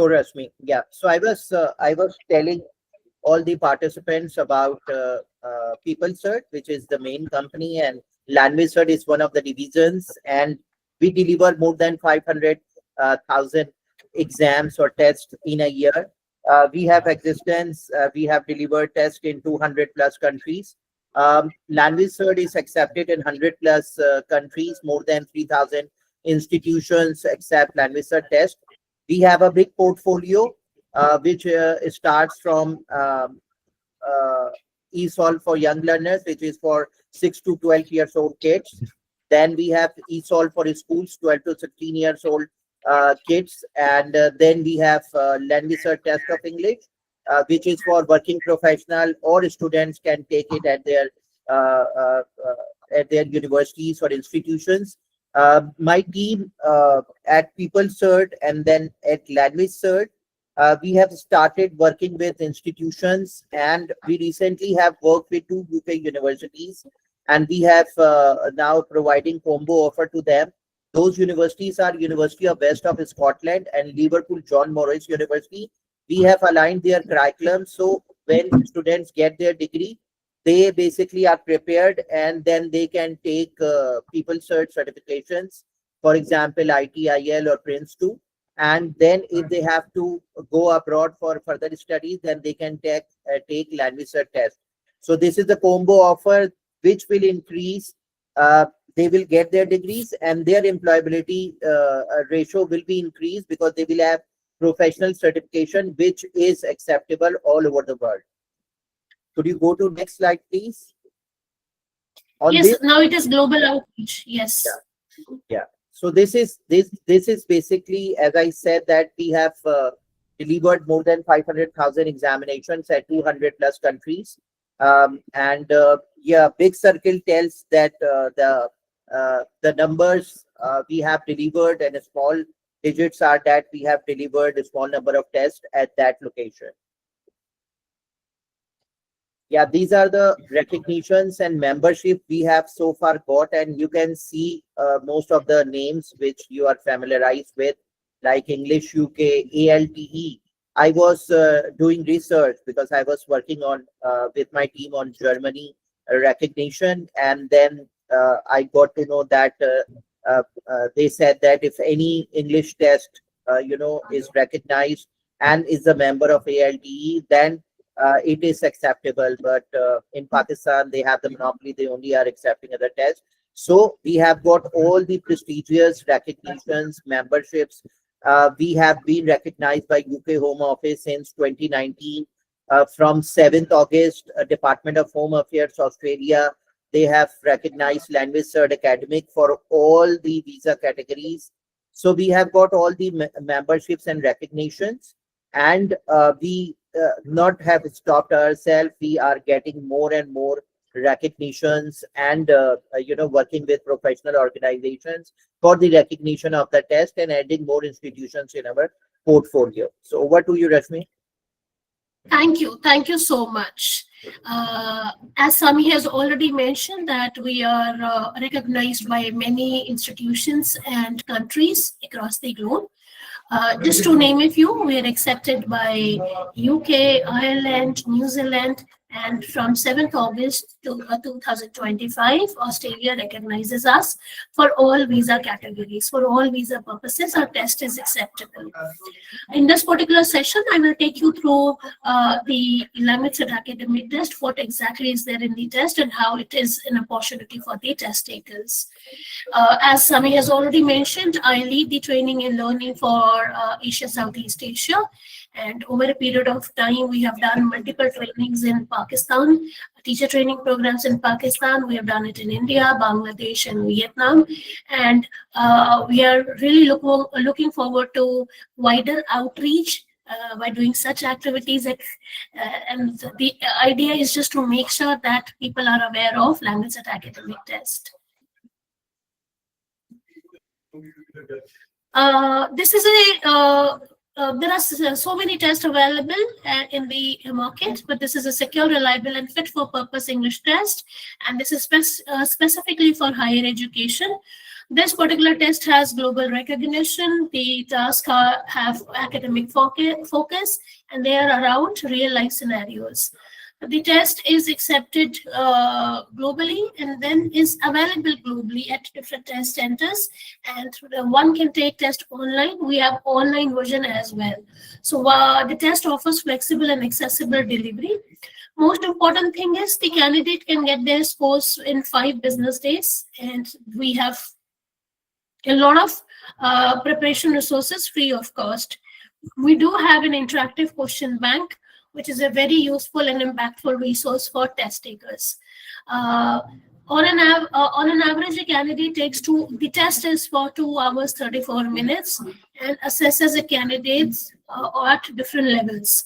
Rashmi. Yeah. So I was telling all the participants about PeopleCert, which is the main company, and LanguageCert is one of the divisions, and we deliver more than 500,000 exams or tests in a year. We have existence. We have delivered tests in 200 plus countries. LanguageCert is accepted in 100 plus countries. More than 3,000 institutions accept LanguageCert test. We have a big portfolio which starts from ESOL for young learners, which is for 6 to 12 years old kids. Then we have ESOL for schools, 12 to 16 years old kids. And then we have LanguageCert Test of English, which is for working professional, or students can take it uh, uh, at their universities or institutions. My team at PeopleCert and then at LanguageCert, we have started working with institutions, and we recently have worked with 2 UK universities, and we have now providing combo offer to them. Those universities are University of West of Scotland and Liverpool John Morris University. We have aligned their curriculum, so when students get their degree, they basically are prepared, and then they can take PeopleCert certifications, for example, ITIL or Prince 2. And then if they have to go abroad for further studies, then they can take LanguageCert test. So this is the combo offer which will increase. They will get their degrees, and their employability ratio will be increased because they will have professional certification which is acceptable all over the world. Could you go to next slide, please? Yes, now it is global outreach. Yes. Yeah. So this is basically, as I said, that we have delivered more than 500,000 examinations at 200 plus countries. Yeah, big circle tells that the numbers we have delivered, and small digits are that we have delivered a small number of tests at that location. Yeah, these are the recognitions and membership we have so far got, and you can see most of the names which you are familiarized with, like English UK, ALTE. I was doing research because I was working on with my team on Germany recognition, and then I got to know that they said that if any English test is recognized and is a member of ALTE, then it is acceptable. But in Pakistan, they have the monopoly. They only are accepting other tests. So we have got all the prestigious recognitions, memberships. We have been recognized by UK Home Office since 2019. From 7th August, Department of Home Affairs, Australia, they have recognized LanguageCert Academic for all the visa categories. So we have got all the memberships and recognitions, and we not have stopped ourselves. We are getting more and more recognitions, and working with professional organizations for the recognition of the test, and adding more institutions in our portfolio. So over to you, Rashmi. Thank you so much. As Sami has already mentioned, that we are recognized by many institutions and countries across the globe. Just to name a few, we are accepted by UK, Ireland, New Zealand, and from 7th August to 2025, Australia recognizes us for all visa categories. For all visa purposes, our test is acceptable. In this particular session, I will take you through the LanguageCert Academic test, what exactly is there in the test, and how it is an opportunity for the test takers. As Sami has already mentioned, I lead the training and learning for Asia, Southeast Asia. And over a period of time, we have done multiple trainings in Pakistan, teacher training programs in Pakistan. We have done it in India, Bangladesh, and Vietnam. And we are really looking forward to wider outreach by doing such activities. And the idea is just to make sure that people are aware of LanguageCert Academic test. This is there are so many tests available in the market, but this is a secure, reliable, and fit for purpose English test, and this is specifically for higher education. This particular test has global recognition. The tasks have academic focus, and they are around real-life scenarios. The test is accepted globally and then is available globally at different test centers, and one can take test online. We have online version as well. So the test offers flexible and accessible delivery. Most important thing is the candidate can get their scores in 5 business days, and we have a lot of preparation resources free of cost. We do have an interactive question bank, which is a very useful and impactful resource for test takers. On an average, a candidate the test is for 2 hours, 34 minutes and assesses a candidate at different levels.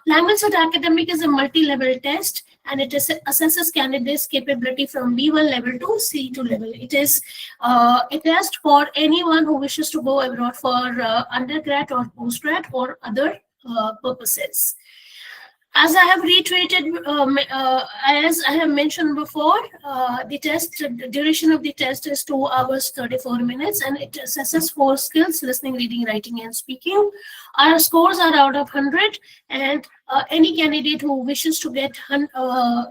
LanguageCert Academic is a multi-level test, and it assesses candidates' capability from B1 level to C2 level. It is a test for anyone who wishes to go abroad for undergrad or postgrad or other purposes. As I have reiterated, as I have mentioned before, the duration of the test is 2 hours, 34 minutes, and it assesses 4 skills: listening, reading, writing, and speaking. Our scores are out of 100, and any candidate who wishes to get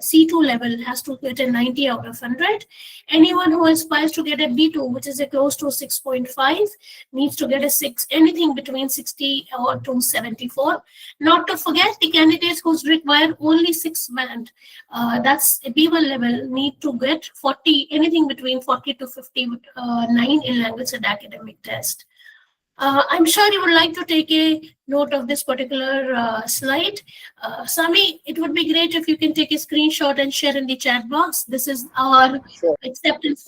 C2 level has to get a 90 out of 100. Anyone who aspires to get a B2, which is a close to 6.5, needs to get a 6, anything between 60 or to 74. Not to forget, the candidates who require only 6 band, that's a B1 level, need to get 40, anything between 40 to 59 in LanguageCert Academic test. I'm sure you would like to take a note of this particular slide. Sami, it would be great if you can take a screenshot and share in the chat box. This is our acceptance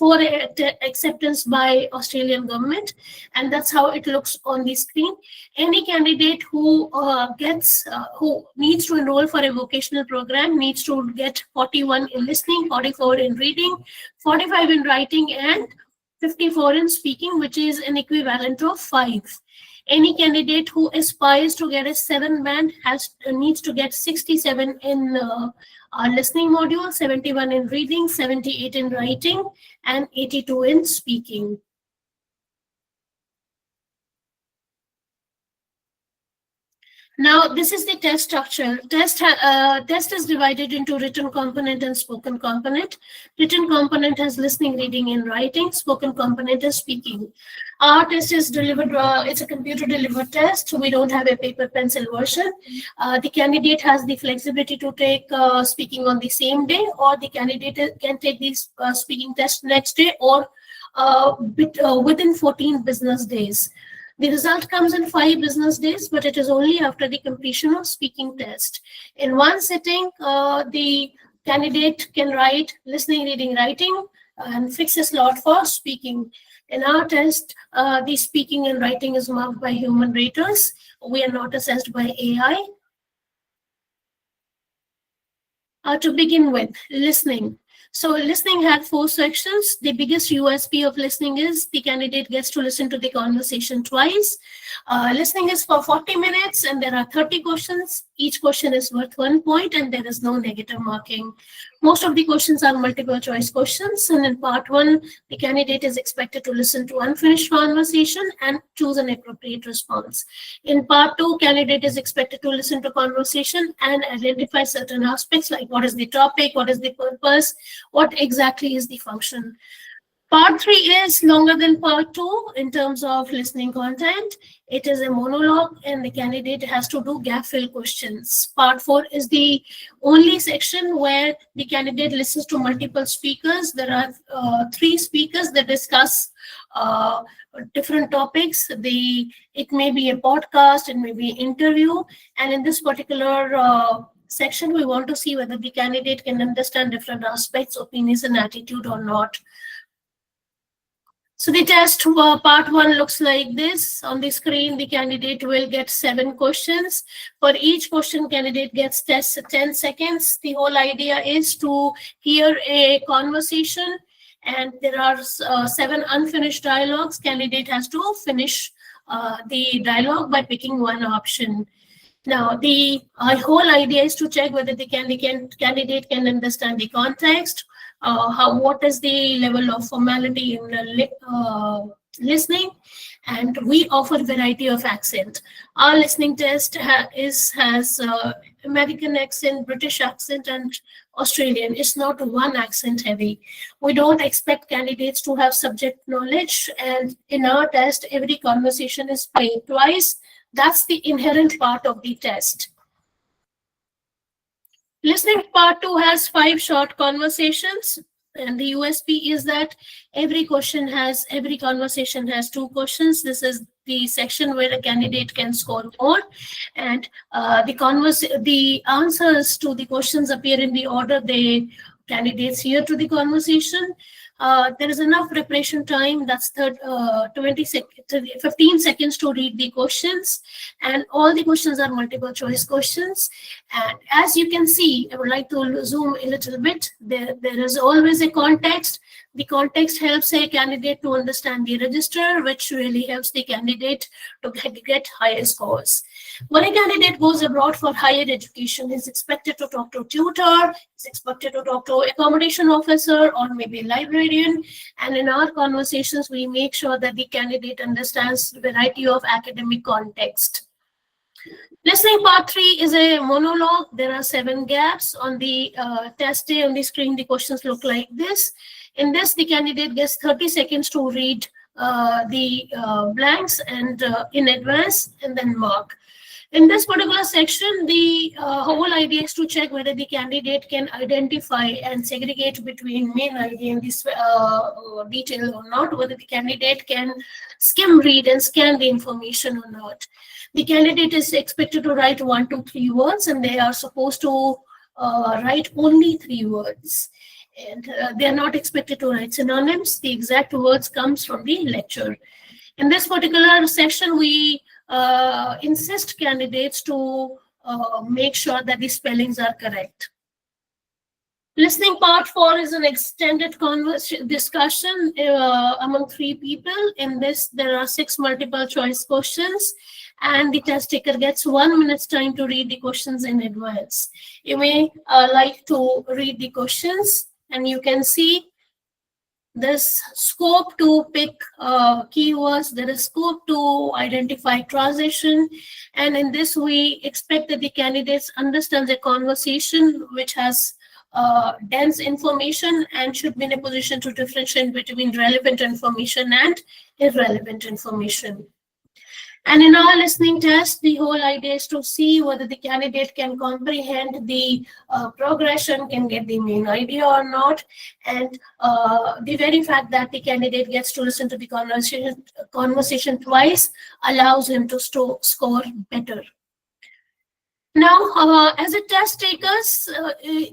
by Australian government, and that's how it looks on the screen. Any candidate who who needs to enroll for a vocational program needs to get 41 in listening, 44 in reading, 45 in writing, and 54 in speaking, which is an equivalent of 5. Any candidate who aspires to get a 7 band needs to get 67 in our listening module, 71 in reading, 78 in writing, and 82 in speaking. Now, this is the test structure. Test is divided into written component and spoken component. Written component has listening, reading, and writing. Spoken component is speaking. Our test is delivered, it's a computer-delivered test. We don't have a paper pencil version. The candidate has the flexibility to take speaking on the same day, or the candidate can take this speaking test next day, or within 14 business days. The result comes in 5 business days, but it is only after the completion of speaking test. In one sitting, the candidate can write listening, reading, writing, and fix a slot for speaking. In our test, the speaking and writing is marked by human raters. We are not assessed by AI. To begin with, listening. So listening had 4 sections. The biggest USP of listening is the candidate gets to listen to the conversation twice. Listening is for 40 minutes, and there are 30 questions. Each question is worth 1 point, and there is no negative marking. Most of the questions are multiple choice questions, and in part 1, the candidate is expected to listen to unfinished conversation and choose an appropriate response. In part 2, candidate is expected to listen to conversation and identify certain aspects like what is the topic, what is the purpose, what exactly is the function. Part 3 is longer than part 2 in terms of listening content. It is a monologue, and the candidate has to do gap fill questions. Part 4 is the only section where the candidate listens to multiple speakers. There are 3 speakers that discuss different topics. It may be a podcast, it may be an interview, and in this particular section, we want to see whether the candidate can understand different aspects, opinions, and attitude or not. So the test part 1 looks like this. On the screen, the candidate will get 7 questions. For each question, candidate gets 10 seconds. The whole idea is to hear a conversation, and there are 7 unfinished dialogues. Candidate has to finish the dialogue by picking one option. Now, the whole idea is to check whether the candidate can understand the context, what is the level of formality in listening, and we offer variety of accent. Our listening test has American accent, British accent, and Australian. It's not one accent heavy. We don't expect candidates to have subject knowledge, and in our test, every conversation is played twice. That's the inherent part of the test. Listening part 2 has 5 short conversations, and the USP is that every conversation has 2 questions. This is the section where a candidate can score more, and the answers to the questions appear in the order the candidates hear to the conversation. There is enough preparation time, that's 15 seconds to read the questions, and all the questions are multiple choice questions. And as you can see, I would like to zoom a little bit. There is always a context. The context helps a candidate to understand the register, which really helps the candidate to get higher scores. When a candidate goes abroad for higher education, is expected to talk to tutor, is expected to talk to accommodation officer, or maybe librarian. And in our conversations, we make sure that the candidate understands the variety of academic context. Listening part 3 is a monologue. There are 7 gaps. On the test day on the screen, the questions look like this. In this, the candidate gets 30 seconds to read the blanks and in advance, and then mark. In this particular section, the whole idea is to check whether the candidate can identify and segregate between main idea and this detail or not, whether the candidate can skim read and scan the information or not. The candidate is expected to write 1 to 3 words, and they are supposed to write only 3 words. And they are not expected to write synonyms. The exact words comes from the lecture. In this particular section, we insist candidates to make sure that the spellings are correct. Listening part 4 is an extended discussion among 3 people. In this, there are 6 multiple choice questions, and the test taker gets 1 minute's time to read the questions in advance. You may like to read the questions, and you can see this scope to pick keywords, there is scope to identify transition, and in this we expect that the candidates understand the conversation which has dense information and should be in a position to differentiate between relevant information and irrelevant information. And in our listening test, the whole idea is to see whether the candidate can comprehend the progression, can get the main idea or not. And the very fact that the candidate gets to listen to the conversation twice allows him to score better. Now, as a test takers,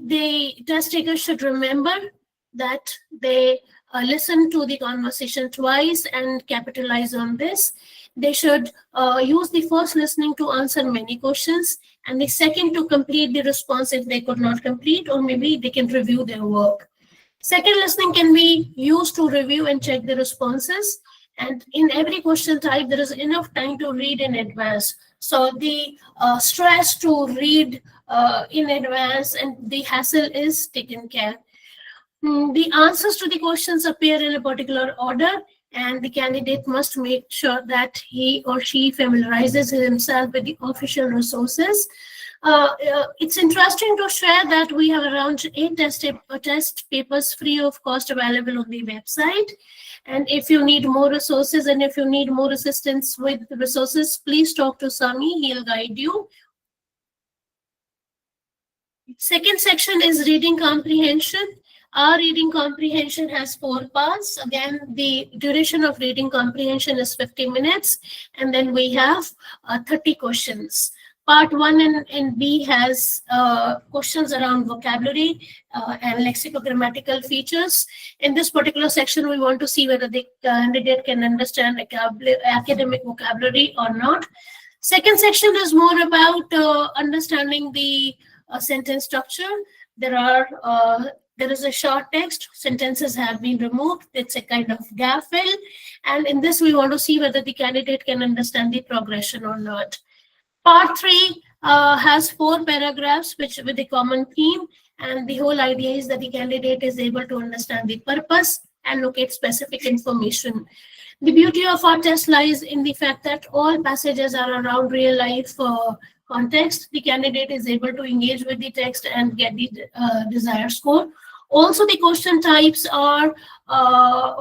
the test takers should remember that they listen to the conversation twice and capitalize on this. They should use the first listening to answer many questions, and the second to complete the response if they could not complete, or maybe they can review their work. Second listening can be used to review and check the responses. And in every question type, there is enough time to read in advance. So the stress to read in advance and the hassle is taken care. The answers to the questions appear in a particular order, and the candidate must make sure that he or she familiarizes himself with the official resources. It's interesting to share that we have around 8 test papers free of cost available on the website. And if you need more resources and if you need more assistance with the resources, please talk to Sami, he'll guide you. Second section is reading comprehension. Our reading comprehension has 4 parts. Again, the duration of reading comprehension is 50 minutes, and then we have 30 questions. Part 1 and B has questions around vocabulary and lexicogrammatical features. In this particular section, we want to see whether the candidate can understand academic vocabulary or not. Second section is more about understanding the sentence structure. There is a short text, sentences have been removed. It's a kind of gap fill. And in this, we want to see whether the candidate can understand the progression or not. Part 3 has 4 paragraphs with a common theme. And the whole idea is that the candidate is able to understand the purpose and locate specific information. The beauty of our test lies in the fact that all passages are around real life context. The candidate is able to engage with the text and get the desired score. Also, the question types are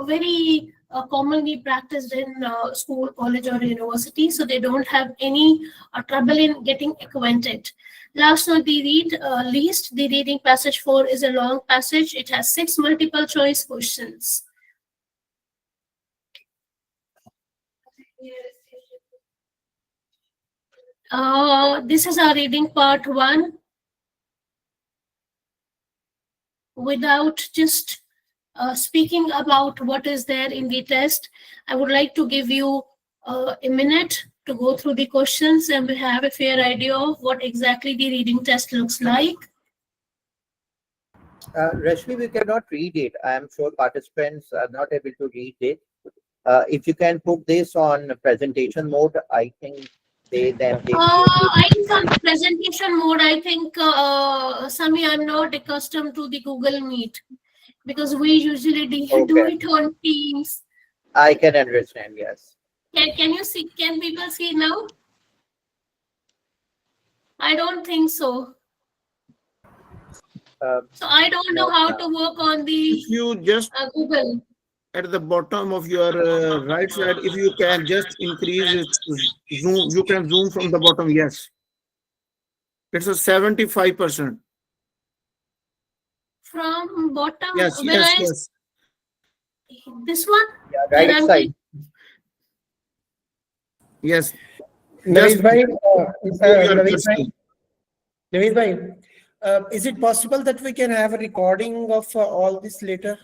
very commonly practiced in school, college, or university, so they don't have any trouble in getting acquainted. Last but the least, the reading passage 4 is a long passage. It has 6 multiple choice questions. This is our reading part 1. Without just speaking about what is there in the test, I would like to give you a minute to go through the questions and we have a fair idea of what exactly the reading test looks like. Rashmi, we cannot read it. I am sure participants are not able to read it. If you can put this on presentation mode, I think they I think on the presentation mode, I think, Sami, I'm not accustomed to the Google Meet because we usually do it on Teams. I can understand, yes. Can you see? Can people see now? I don't think so. So I don't know how to work on the If you just Google. At the bottom of your right side, if you can just increase it, zoom, you can zoom from the bottom. Yes, it's a 75%. From bottom, Yes, yes. This one? Yeah, right side. Yes. Naveed bhai, is it possible that we can have a recording of all this later?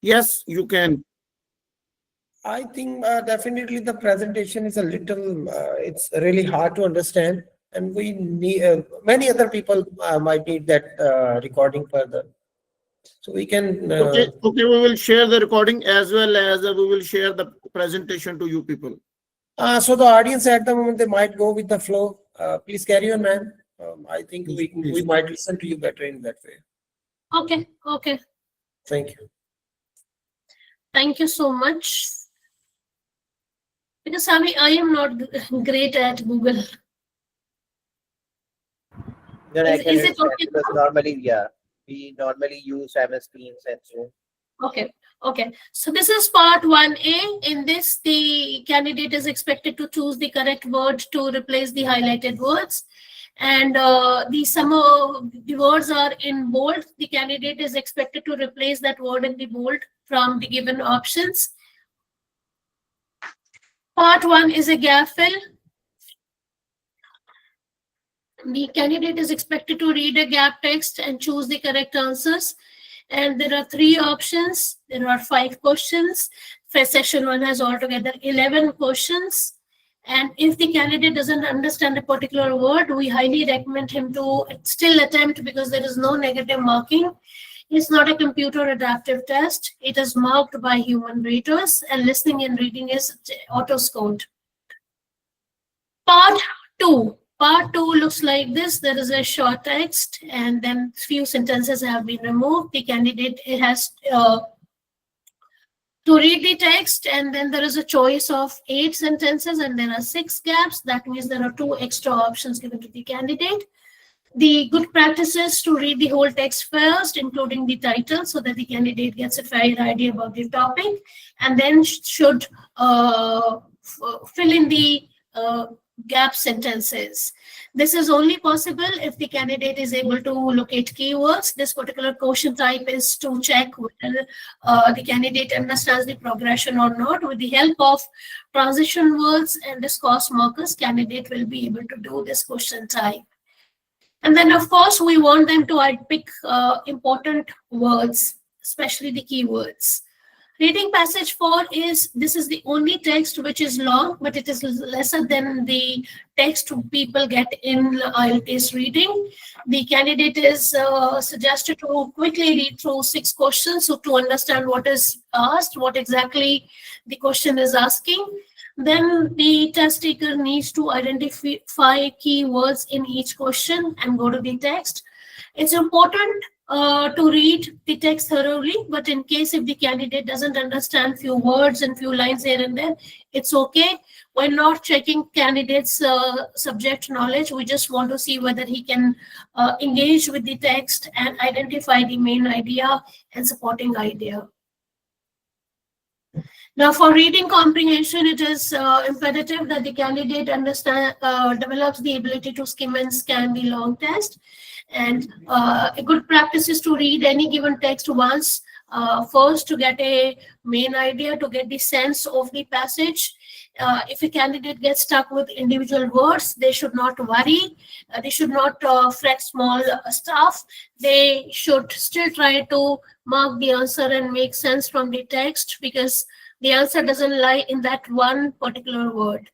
Yes, you can. I think definitely the presentation is a little, it's really hard to understand, and we need, many other people might need that recording further. So we can... Okay, we will share the recording as well as we will share the presentation to you people. So the audience at the moment, they might go with the flow. Please carry on, ma'am. I think we might listen to you better in that way. Okay. Thank you. Thank you so much. Because Sami, I am not great at Google. Then Is it okay? Because normally, yeah, we normally use MS Teams and so. Okay. So this is part 1A. In this, the candidate is expected to choose the correct word to replace the highlighted words. And some of the words are in bold. The candidate is expected to replace that word in the bold from the given options. Part 1 is a gap fill. The candidate is expected to read a gap text and choose the correct answers. And there are 3 options. There are 5 questions. For session 1 has altogether 11 questions. And if the candidate doesn't understand a particular word, we highly recommend him to still attempt because there is no negative marking. It's not a computer adaptive test. It is marked by human raters and listening and reading is auto-scored. Part 2. Part 2 looks like this. There is a short text and then few sentences have been removed. The candidate has to read the text and then there is a choice of 8 sentences and there are 6 gaps. That means there are 2 extra options given to the candidate. The good practice is to read the whole text first, including the title, so that the candidate gets a fair idea about the topic, and then should fill in the gap sentences. This is only possible if the candidate is able to locate keywords. This particular question type is to check whether the candidate understands the progression or not. With the help of transition words and discourse markers, candidate will be able to do this question type. And then, of course, we want them to pick important words, especially the keywords. Reading passage 4 is the only text which is long, but it is lesser than the text people get in IELTS reading. The candidate is suggested to quickly read through 6 questions, so to understand what is asked, what exactly the question is asking. Then the test taker needs to identify keywords in each question and go to the text. It's important to read the text thoroughly, but in case if the candidate doesn't understand few words and few lines here and there, it's okay. We're not checking candidates' subject knowledge. We just want to see whether he can engage with the text and identify the main idea and supporting idea. Now, for reading comprehension, it is imperative that the candidate develops the ability to skim and scan the long text. And a good practice is to read any given text once, first to get a main idea, to get the sense of the passage. If a candidate gets stuck with individual words, they should not worry. They should not fret small stuff. They should still try to mark the answer and make sense from the text, because the answer doesn't lie in that one particular word.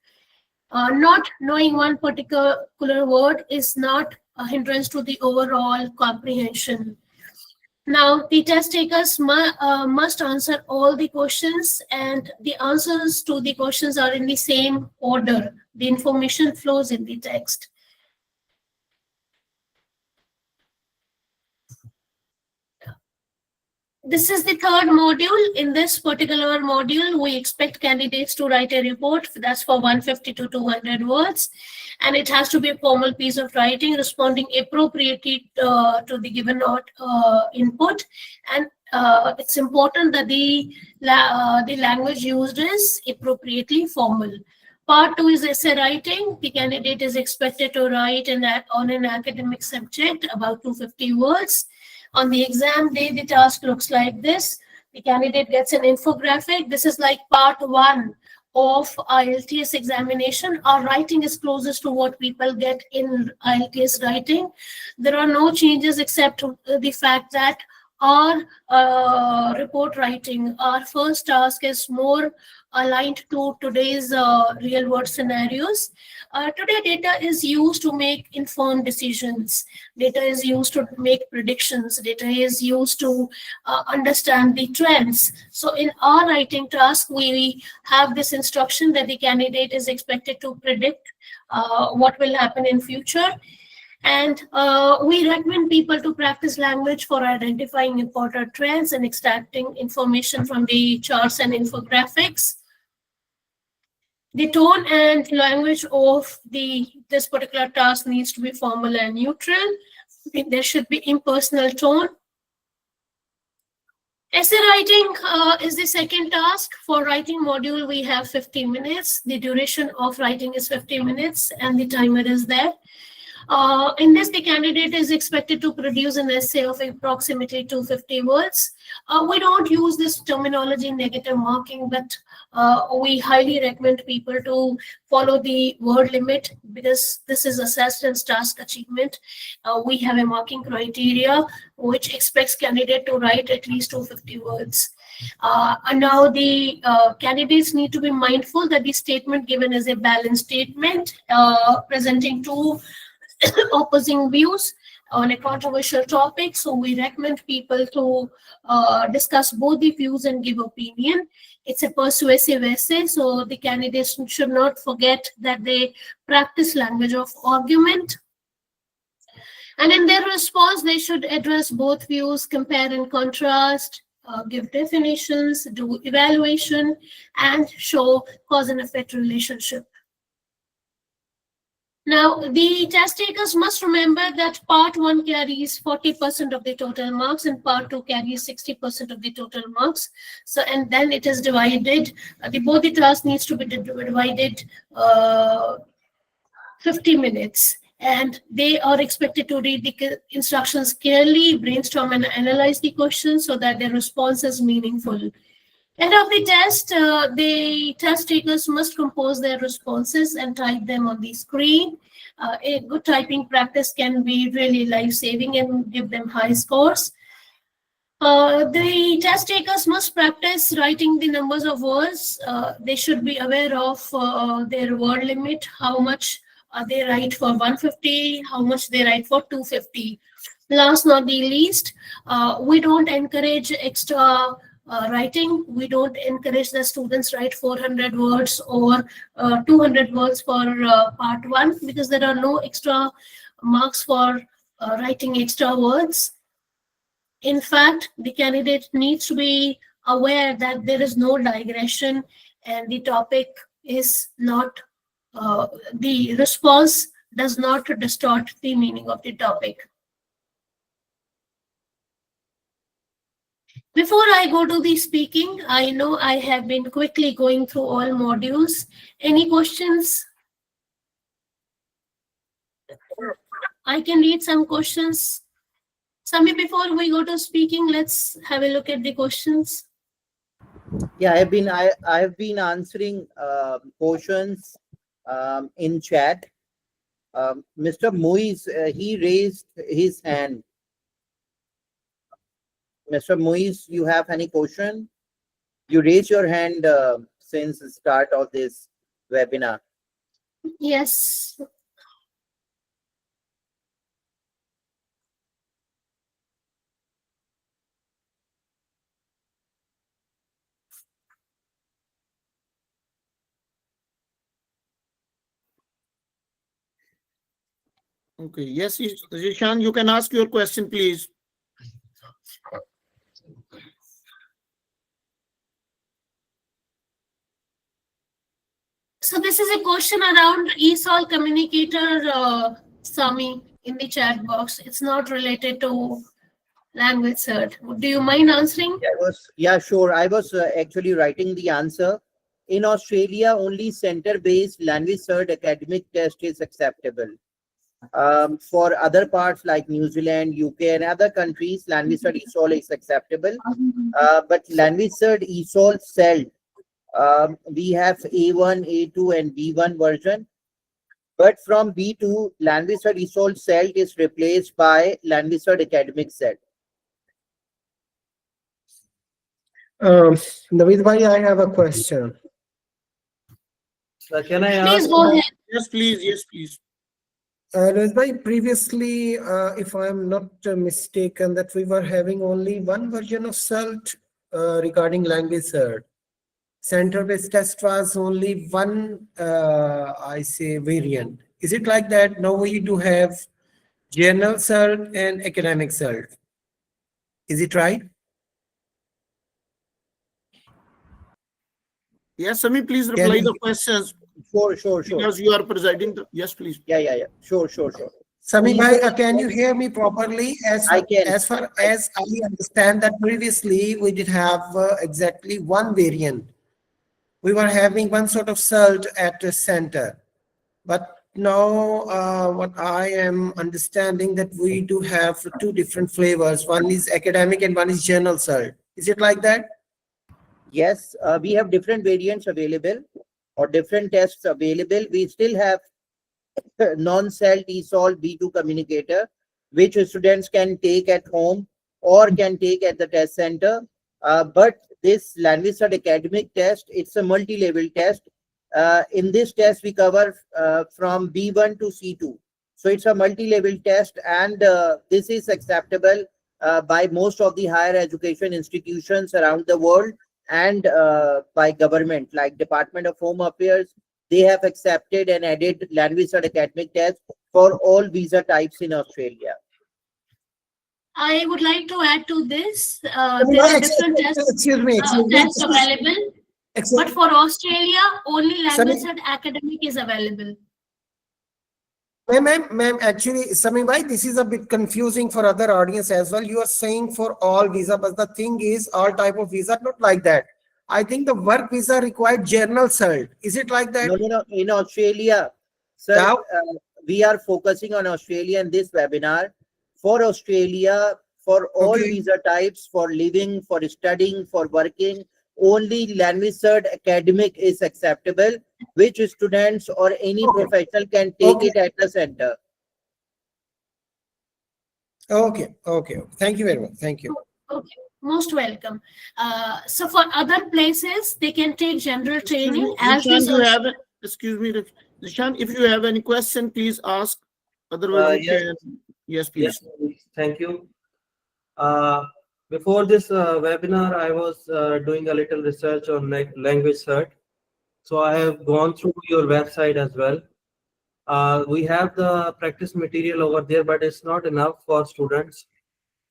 Not knowing one particular word is not a hindrance to the overall comprehension. Now, the test takers must answer all the questions, and the answers to the questions are in the same order. The information flows in the text. This is the third module. In this particular module, we expect candidates to write a report that's for 150 to 200 words, and it has to be a formal piece of writing responding appropriately to the given input. And it's important that the language used is appropriately formal. Part 2 is essay writing. The candidate is expected to write on an academic subject about 250 words. On the exam day, the task looks like this. The candidate gets an infographic. This is like part 1 of IELTS examination. Our writing is closest to what people get in IELTS writing. There are no changes except the fact that our report writing, our first task is more aligned to today's real world scenarios. Today, data is used to make informed decisions. Data is used to make predictions. Data is used to understand the trends. So in our writing task, we have this instruction that the candidate is expected to predict what will happen in future. And we recommend people to practice language for identifying important trends and extracting information from the charts and infographics. The tone and language of this particular task needs to be formal and neutral. There should be impersonal tone. Essay writing is the second task. For writing module, we have 50 minutes. The duration of writing is 50 minutes, and the timer is there. In this, the candidate is expected to produce an essay of approximately 250 words. We don't use this terminology negative marking, but we highly recommend people to follow the word limit, because this is assessed as task achievement. We have a marking criteria which expects candidate to write at least 250 words. And now the candidates need to be mindful that the statement given is a balanced statement presenting two opposing views on a controversial topic. So we recommend people to discuss both the views and give opinion. It's a persuasive essay, so the candidates should not forget that they practice language of argument. And in their response, they should address both views, compare and contrast, give definitions, do evaluation, and show cause and effect relationship. Now, the test takers must remember that part 1 carries 40% of the total marks and part 2 carries 60% of the total marks. So, and then it is divided, both the tasks needs to be divided 50 minutes. And they are expected to read the instructions clearly, brainstorm and analyze the questions so that their response is meaningful. End of the test, the test takers must compose their responses and type them on the screen. A good typing practice can be really life-saving and give them high scores. The test takers must practice writing the numbers of words. They should be aware of their word limit, how much they write for 150, how much they write for 250. Last not the least, we don't encourage extra writing. We don't encourage the students write 400 words or 200 words for part 1, because there are no extra marks for writing extra words. In fact, the candidate needs to be aware that there is no digression and the topic is not, the response does not distort the meaning of the topic. Before I go to the speaking, I know I have been quickly going through all modules. Any questions? I can read some questions. Sami, before we go to speaking, let's have a look at the questions. Yeah, I've been answering questions in chat. Mr. Muiz, he raised his hand. Mr. Muiz, you have any question? You raise your hand since the start of this webinar. Yes. Okay. Yes, Zishan, you can ask your question, please. So this is a question around ESOL communicator, Sami, in the chat box. It's not related to LanguageCert. Do you mind answering? Yeah, sure. I was actually writing the answer. In Australia, only center-based LanguageCert academic test is acceptable. For other parts like New Zealand, UK, and other countries, LanguageCert ESOL is acceptable. But LanguageCert ESOL CELT, we have A1, A2, and B1 version. But from B2, LanguageCert ESOL CELT is replaced by LanguageCert Academic CELT. Naveed bhai, I have a question. Can I Please ask? go ahead. Yes, please. Yes, please. Naveed bhai, previously, if I am not mistaken, that we were having only one version of CELT regarding LanguageCert. Center-based test was only one, I say, variant. Is it like that? Now we do have general CELT and academic CELT. Is it right? Yes, Sami, please reply the questions Sure. because you are presiding. Yes, please. Yeah. Sure. Sami bhai, can you hear me properly? I can. As far as I understand that previously we did have exactly one variant. We were having one sort of CELT at the center. But now what I am understanding that we do have two different flavors. One is academic and one is general CELT. Is it like that? Yes, we have different variants available or different tests available. We still have non-CELT ESOL B2 communicator, which students can take at home or can take at the test center. But this LanguageCert academic test, it's a multi-level test. In this test, we cover from B1 to C2. So it's a multi-level test, and this is acceptable by most of the higher education institutions around the world and by government, like Department of Home Affairs. They have accepted and added LanguageCert academic test for all visa types in Australia. I would like to add to this. There are different tests available. But for Australia, only LanguageCert Academic is available. Ma'am, actually, Sami bhai, this is a bit confusing for other audience as well. You are saying for all visa, but the thing is, all type of visa, not like that. I think the work visa required general CELT. Is it like that? No. In Australia, sir, we are focusing on Australia in this webinar. For Australia, for all visa types, for living, for studying, for working, only LanguageCert academic is acceptable, which students or any professional can take it at the center. Okay. Thank you very much. Thank you. Okay, most welcome. So for other places, they can take general training. Excuse me, Zishan, if you have any question, please ask. Otherwise, yes, please. Yes, thank you. Before this webinar, I was doing a little research on LanguageCert. So I have gone through your website as well. We have the practice material over there, but it's not enough for students.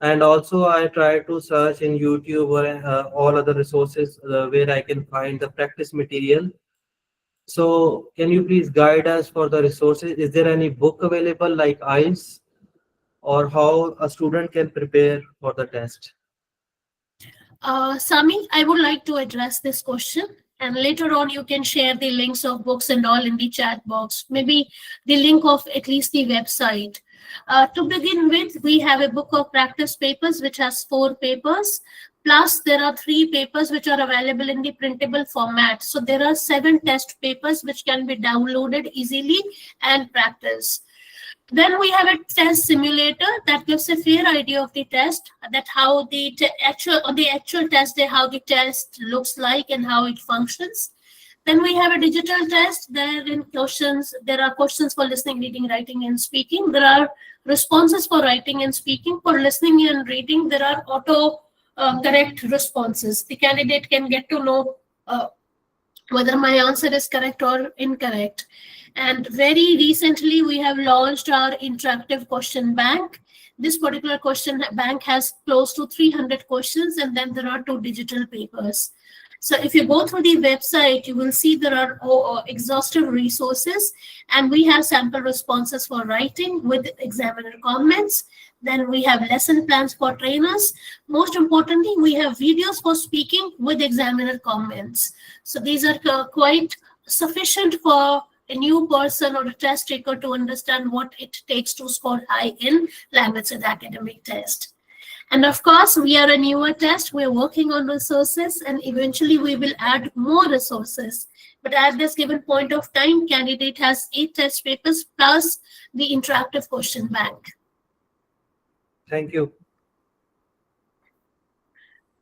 And also I try to search in YouTube or all other resources where I can find the practice material. So can you please guide us for the resources? Is there any book available like IELTS, or how a student can prepare for the test? Sami, I would like to address this question, and later on you can share the links of books and all in the chat box. Maybe the link of at least the website. To begin with, we have a book of practice papers which has 4 papers. Plus, there are 3 papers which are available in the printable format. So there are 7 test papers which can be downloaded easily and practice. Then we have a test simulator that gives a fair idea of the test, that how the actual test day, how the test looks like and how it functions. Then we have a digital test. There are questions for listening, reading, writing, and speaking. There are responses for writing and speaking. For listening and reading, there are auto correct responses. The candidate can get to know whether my answer is correct or incorrect. And very recently, we have launched our interactive question bank. This particular question bank has close to 300 questions, and then there are 2 digital papers. So if you go through the website, you will see there are exhaustive resources, and we have sample responses for writing with examiner comments. Then we have lesson plans for trainers. Most importantly, we have videos for speaking with examiner comments. So these are quite sufficient for a new person or a test taker to understand what it takes to score high in LanguageCert Academic test. And of course, we are a newer test. We're working on resources, and eventually we will add more resources. But at this given point of time, candidate has 8 test papers plus the interactive question bank. Thank you.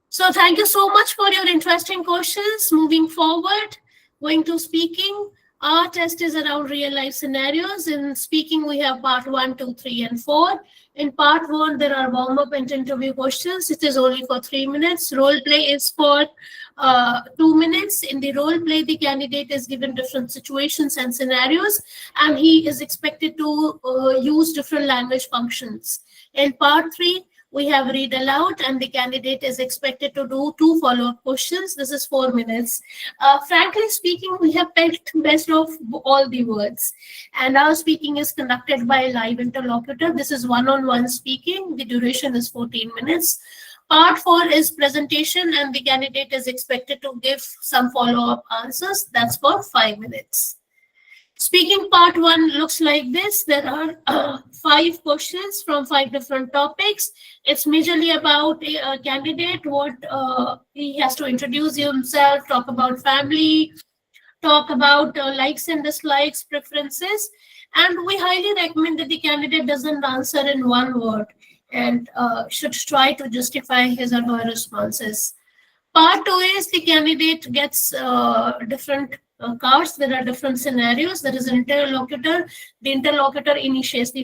So thank you so much for your interesting questions. Moving forward, going to speaking. Our test is around real life scenarios. In speaking, we have part 1, 2, 3, and 4. In part 1, there are warm-up and interview questions. It is only for 3 minutes. Role play is for 2 minutes. In the role play, the candidate is given different situations and scenarios, and he is expected to use different language functions. In part 3, we have read aloud, and the candidate is expected to do 2 follow-up questions. This is 4 minutes. Frankly speaking, we have picked best of all the words, and our speaking is conducted by a live interlocutor. This is one-on-one speaking. The duration is 14 minutes. Part 4 is presentation, and the candidate is expected to give some follow-up answers. That's for 5 minutes. Speaking part 1 looks like this. There are 5 questions from 5 different topics. It's majorly about a candidate, what he has to introduce himself, talk about family, talk about likes and dislikes, preferences. And we highly recommend that the candidate doesn't answer in one word and should try to justify his or her responses. Part 2 is the candidate gets different cards. There are different scenarios. There is an interlocutor. The interlocutor initiates the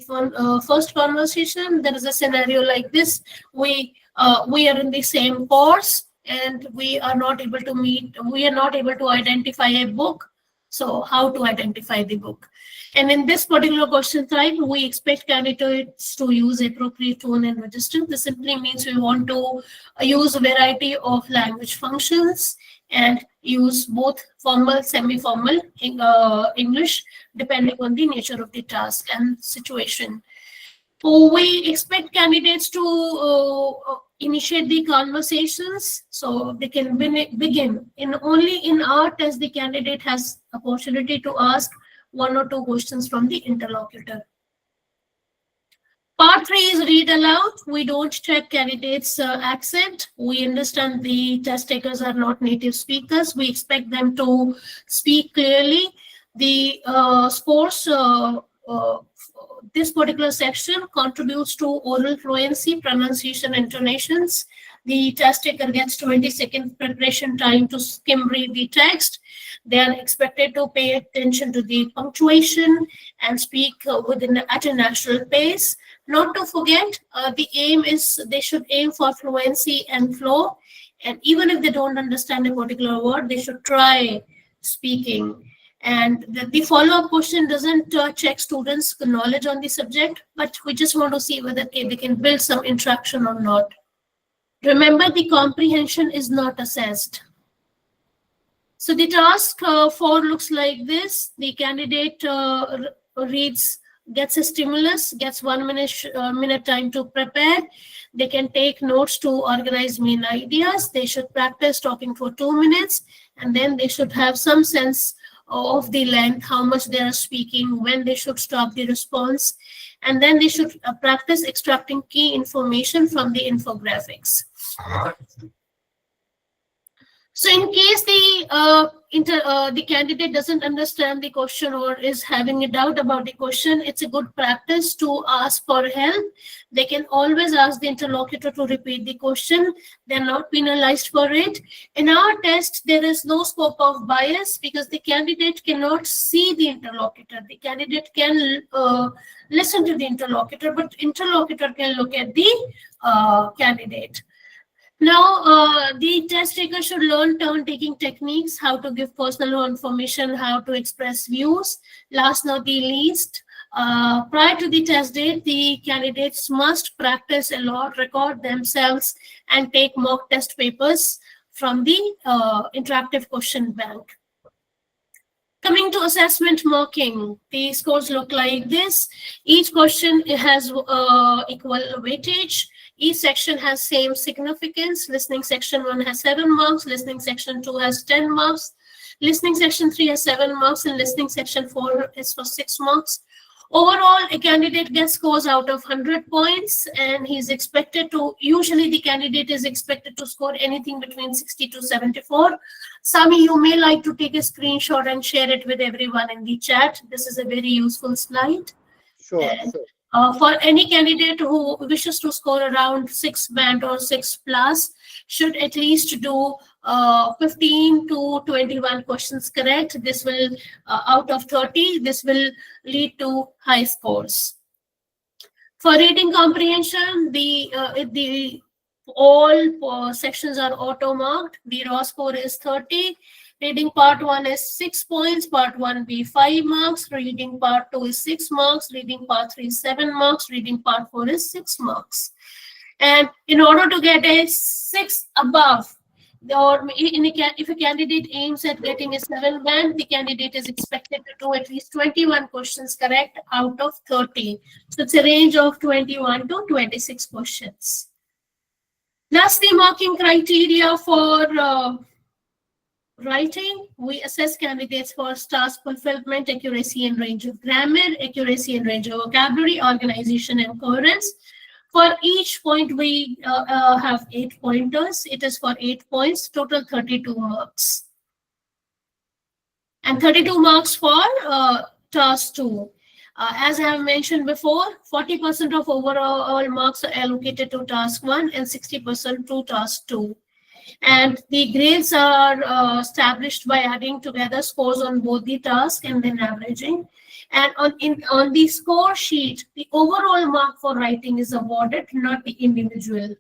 first conversation. There is a scenario like this. We are in the same course, and we are not able to meet. We are not able to identify a book. So how to identify the book? And in this particular question type, we expect candidates to use appropriate tone and register. This simply means we want to use a variety of language functions and use both formal, semi-formal English, depending on the nature of the task and situation. So we expect candidates to initiate the conversations so they can begin. Only in our test, the candidate has opportunity to ask 1 or 2 questions from the interlocutor. Part 3 is read aloud. We don't check candidates' accent. We understand the test takers are not native speakers. We expect them to speak clearly. The scores, this particular section contributes to oral fluency, pronunciation, intonations. The test taker gets 20-second preparation time to skim read the text. They are expected to pay attention to the punctuation and speak at a natural pace. Not to forget, the aim is they should aim for fluency and flow. And even if they don't understand a particular word, they should try speaking. And the follow-up question doesn't check students' knowledge on the subject, but we just want to see whether they can build some interaction or not. Remember, the comprehension is not assessed. So the task 4 looks like this. The candidate gets a stimulus, gets 1 minute time to prepare. They can take notes to organize main ideas. They should practice talking for 2 minutes, and then they should have some sense of the length, how much they are speaking, when they should stop the response, and then they should practice extracting key information from the infographics. So in case the candidate doesn't understand the question or is having a doubt about the question, it's a good practice to ask for help. They can always ask the interlocutor to repeat the question. They're not penalized for it. In our test, there is no scope of bias because the candidate cannot see the interlocutor. The candidate can listen to the interlocutor, but interlocutor can look at the candidate. Now, the test taker should learn turn-taking techniques, how to give personal information, how to express views. Last not the least, prior to the test date, the candidates must practice a lot, record themselves, and take mock test papers from the interactive question bank. Coming to assessment marking, the scores look like this. Each question has equal weightage. Each section has same significance. Listening section 1 has 7 marks. Listening section 2 has 10 marks. Listening section 3 has 7 marks. And listening section 4 is for 6 marks. Overall, a candidate gets scores out of 100 points. And he's expected to, usually the candidate is expected to score anything between 60 to 74. Sami, you may like to take a screenshot and share it with everyone in the chat. This is a very useful slide. Sure, And, sure. for any candidate who wishes to score around 6 band or 6 plus, should at least do 15 to 21 questions correct. This will, out of 30, this will lead to high scores. For reading comprehension, all sections are auto-marked. The raw score is 30. Reading part 1 is 6 points, part 1B 5 marks, reading part 2 is 6 marks, reading part 3 is 7 marks, reading part 4 is 6 marks. And in order to get a 6 above, or if a candidate aims at getting a 7 band, the candidate is expected to do at least 21 questions correct out of 30. So it's a range of 21 to 26 questions. That's the marking criteria for writing. We assess candidates for task fulfillment, accuracy and range of grammar, accuracy and range of vocabulary, organization and coherence. For each point, we have 8 pointers. It is for 8 points, total 32 marks. And 32 marks for task 2. As I have mentioned before, 40% of overall marks are allocated to task 1 and 60% to task 2. And the grades are established by adding together scores on both the task and then averaging. And on the score sheet, the overall mark for writing is awarded, not the individual.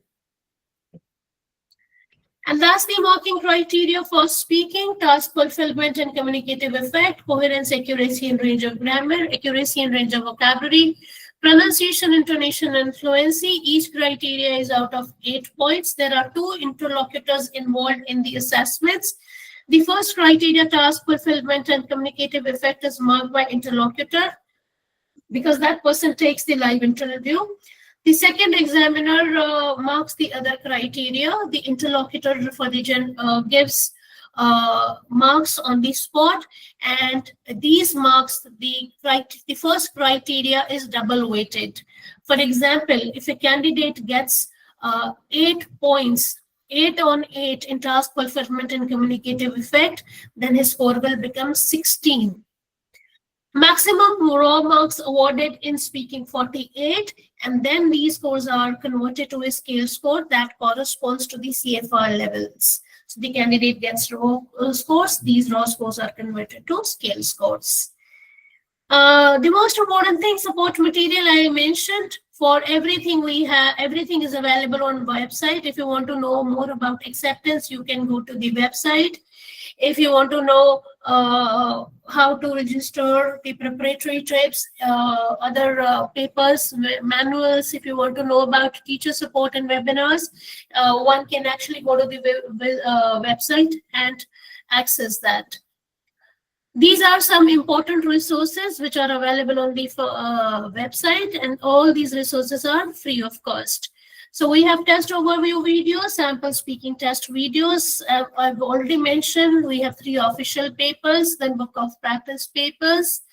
And that's the marking criteria for speaking, task fulfillment and communicative effect, coherence, accuracy and range of grammar, accuracy and range of vocabulary, pronunciation, intonation, and fluency. Each criteria is out of 8 points. There are 2 interlocutors involved in the assessments. The first criteria, task fulfillment and communicative effect, is marked by interlocutor because that person takes the live interview. The second examiner marks the other criteria. The interlocutor for the gives marks on the spot, and these marks, the first criteria is double weighted. For example, if a candidate gets 8 points, 8 on 8 in task fulfillment and communicative effect, then his score will become 16. Maximum raw marks awarded in speaking 48, and then these scores are converted to a scale score that corresponds to the CFR levels. So the candidate gets raw scores. These raw scores are converted to scale scores. The most important thing, support material, I mentioned. For everything we have, everything is available on website. If you want to know more about acceptance, you can go to the website. If you want to know how to register the preparatory trips, other papers, manuals. If you want to know about teacher support and webinars, one can actually go to the website and access that. These are some important resources which are available on the website, and all these resources are free of cost. So we have test overview videos, sample speaking test videos. I've already mentioned we have 3 official papers, then book of practice papers.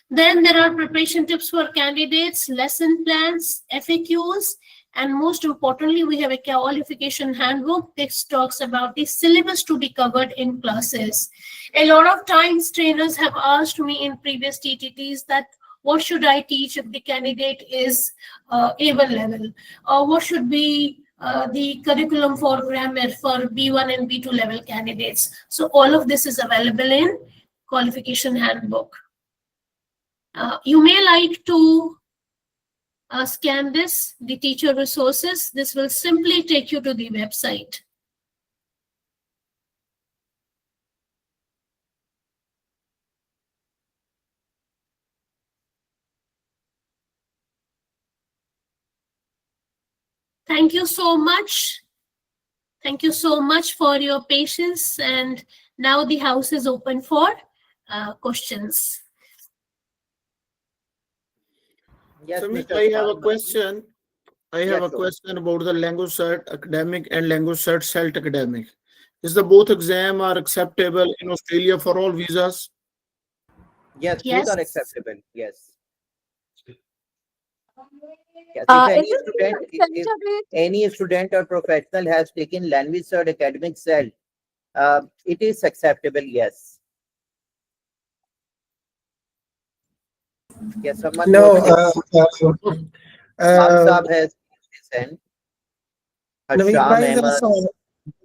Then there are preparation tips for candidates, lesson plans, FAQs, and most importantly, we have a qualification handbook. This talks about the syllabus to be covered in classes. A lot of times trainers have asked me in previous TTTs that what should I teach if the candidate is A1 level? Or what should be the curriculum for grammar for B1 and B2 level candidates? So all of this is available in qualification handbook. You may like to scan this, the teacher resources. This will simply take you to the website. Thank you so much. Thank you so much for your patience. And now the house is open for questions. Yes, Samit, Mr. I have a Sharma. question. I have Yes, a sure. question about the LanguaCert Academic and LanguaCert Cert Academic. Is the both exam are acceptable in Australia for all visas? Yes, both Yes. are acceptable. Yes. Yes, if any student or professional has taken LanguaCert Academic Cert, it is acceptable. Yes. Yes, someone No, Imam Saab has his hand. Naveed Sham भाई जरा Ahmed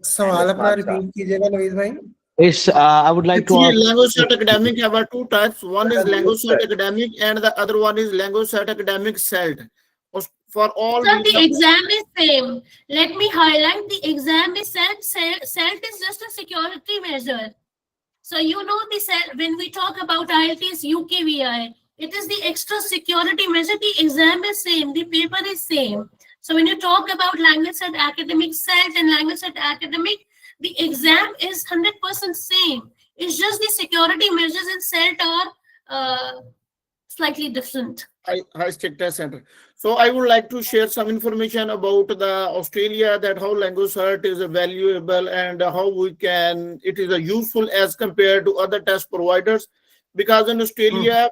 सवाल and अपना Usman Saab. Repeat कीजिएगा नवीद भाई. Yes, I would like to Actually, ask. LanguaCert Academic have a 2 types. One is LanguaCert Cert. Academic and the other one is LanguaCert Academic Cert. For all Sir, the visa, exam is same. Let me highlight the exam is CELT is just a security measure. So you know the CELT, when we talk about IELTS UKVI, it is the extra security measure. The exam is same, the paper is same. So when you talk about LanguaCert Academic CELT and LanguaCert Academic, the exam is 100% same. It's just the security measures in CELT are slightly different. high stake test center. So I would like to share some information about the Australia, that how LanguaCert is valuable and how we can, it is a useful as compared to other test providers, because in Australia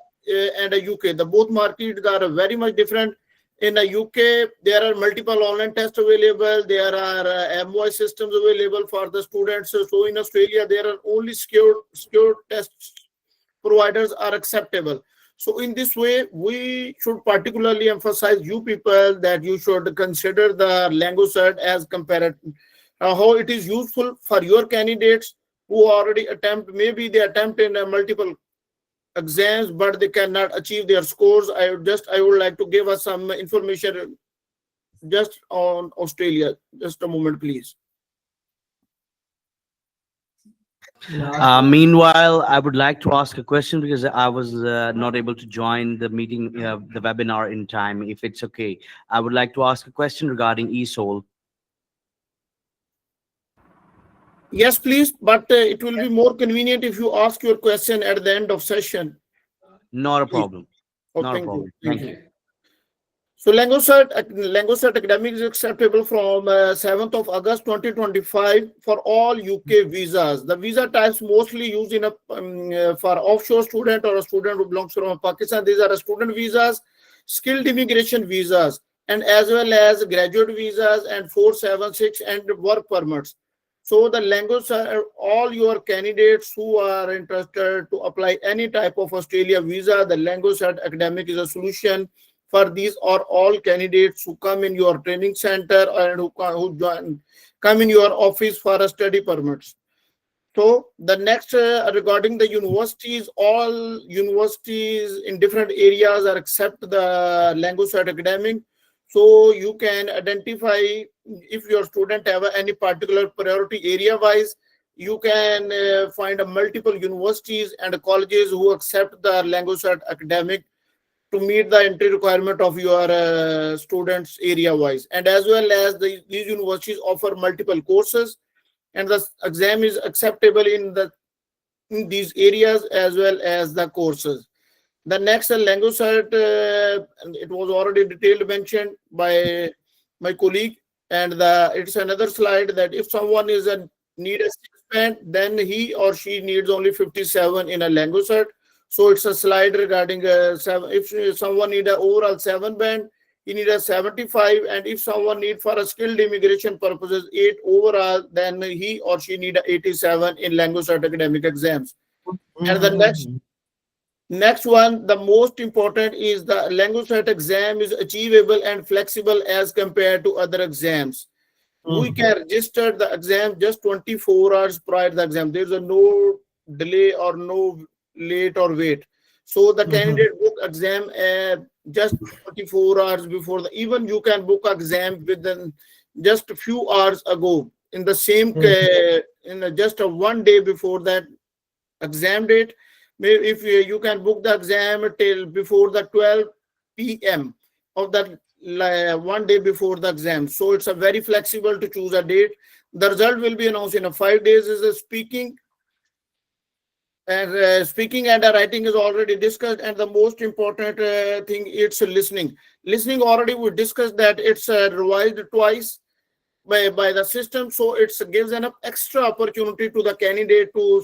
and the UK, the both markets are very much different. In the UK, there are multiple online tests available. There are MOI systems available for the students. So in Australia, there are only secure test providers are acceptable. So in this way, we should particularly emphasize you people that you should consider the LanguaCert as compared how it is useful for your candidates who already attempt, maybe they attempt in multiple exams, but they cannot achieve their scores. I would like to give us some information just on Australia. Just a moment, please. Meanwhile, I would like to ask a question because I was not able to join the meeting, the webinar in time. If it's okay, I would like to ask a question regarding ESOL. Yes, please, but it will be more convenient if you ask your question at the end of session. Not a problem. Oh, Not a thank you. problem. Thank Thank you. you. So LanguaCert Academic is acceptable from 7th of August 2025 for all UK visas. The visa types mostly used in for offshore student or a student who belongs from Pakistan. These are student visas, skilled immigration visas, and as well as graduate visas and 476 and work permits. So the LanguaCert, all your candidates who are interested to apply any type of Australia visa, the LanguaCert Academic is a solution for these are all candidates who come in your training center and who come in your office for a study permits. So the next regarding the universities, all universities in different areas are accept the LanguaCert Academic. So you can identify if your student have any particular priority area wise. You can find multiple universities and colleges who accept the LanguageCert Academic to meet the entry requirement of your students area wise, and as well as these universities offer multiple courses, and the exam is acceptable in these areas as well as the courses. The next LanguageCert, it was already detailed mentioned by my colleague, and it's another slide that if someone is a need a 6 band, then he or she needs only 57 in a LanguageCert. So it's a slide regarding seven. If someone need an overall 7 band, he need a 75, and if someone need for a skilled immigration purposes 8 overall, then he or she need a 87 in LanguageCert academic exams. And the next one, the most important, is the LanguageCert exam is achievable and flexible as compared to other exams. We can register the exam just 24 hours prior to the exam. There's no delay or no late or wait. So the candidate book exam just 24 hours before even you can book exam within just a few hours ago in the same just a 1 day before that exam date. Maybe if you can book the exam till before the 12 p.m. of that 1 day before the exam. So it's a very flexible to choose a date. The result will be announced in 5 days. Is a speaking, and speaking and writing is already discussed. And the most important thing, it's listening. Listening already we discussed that it's revised twice by the system, so it gives an extra opportunity to the candidate to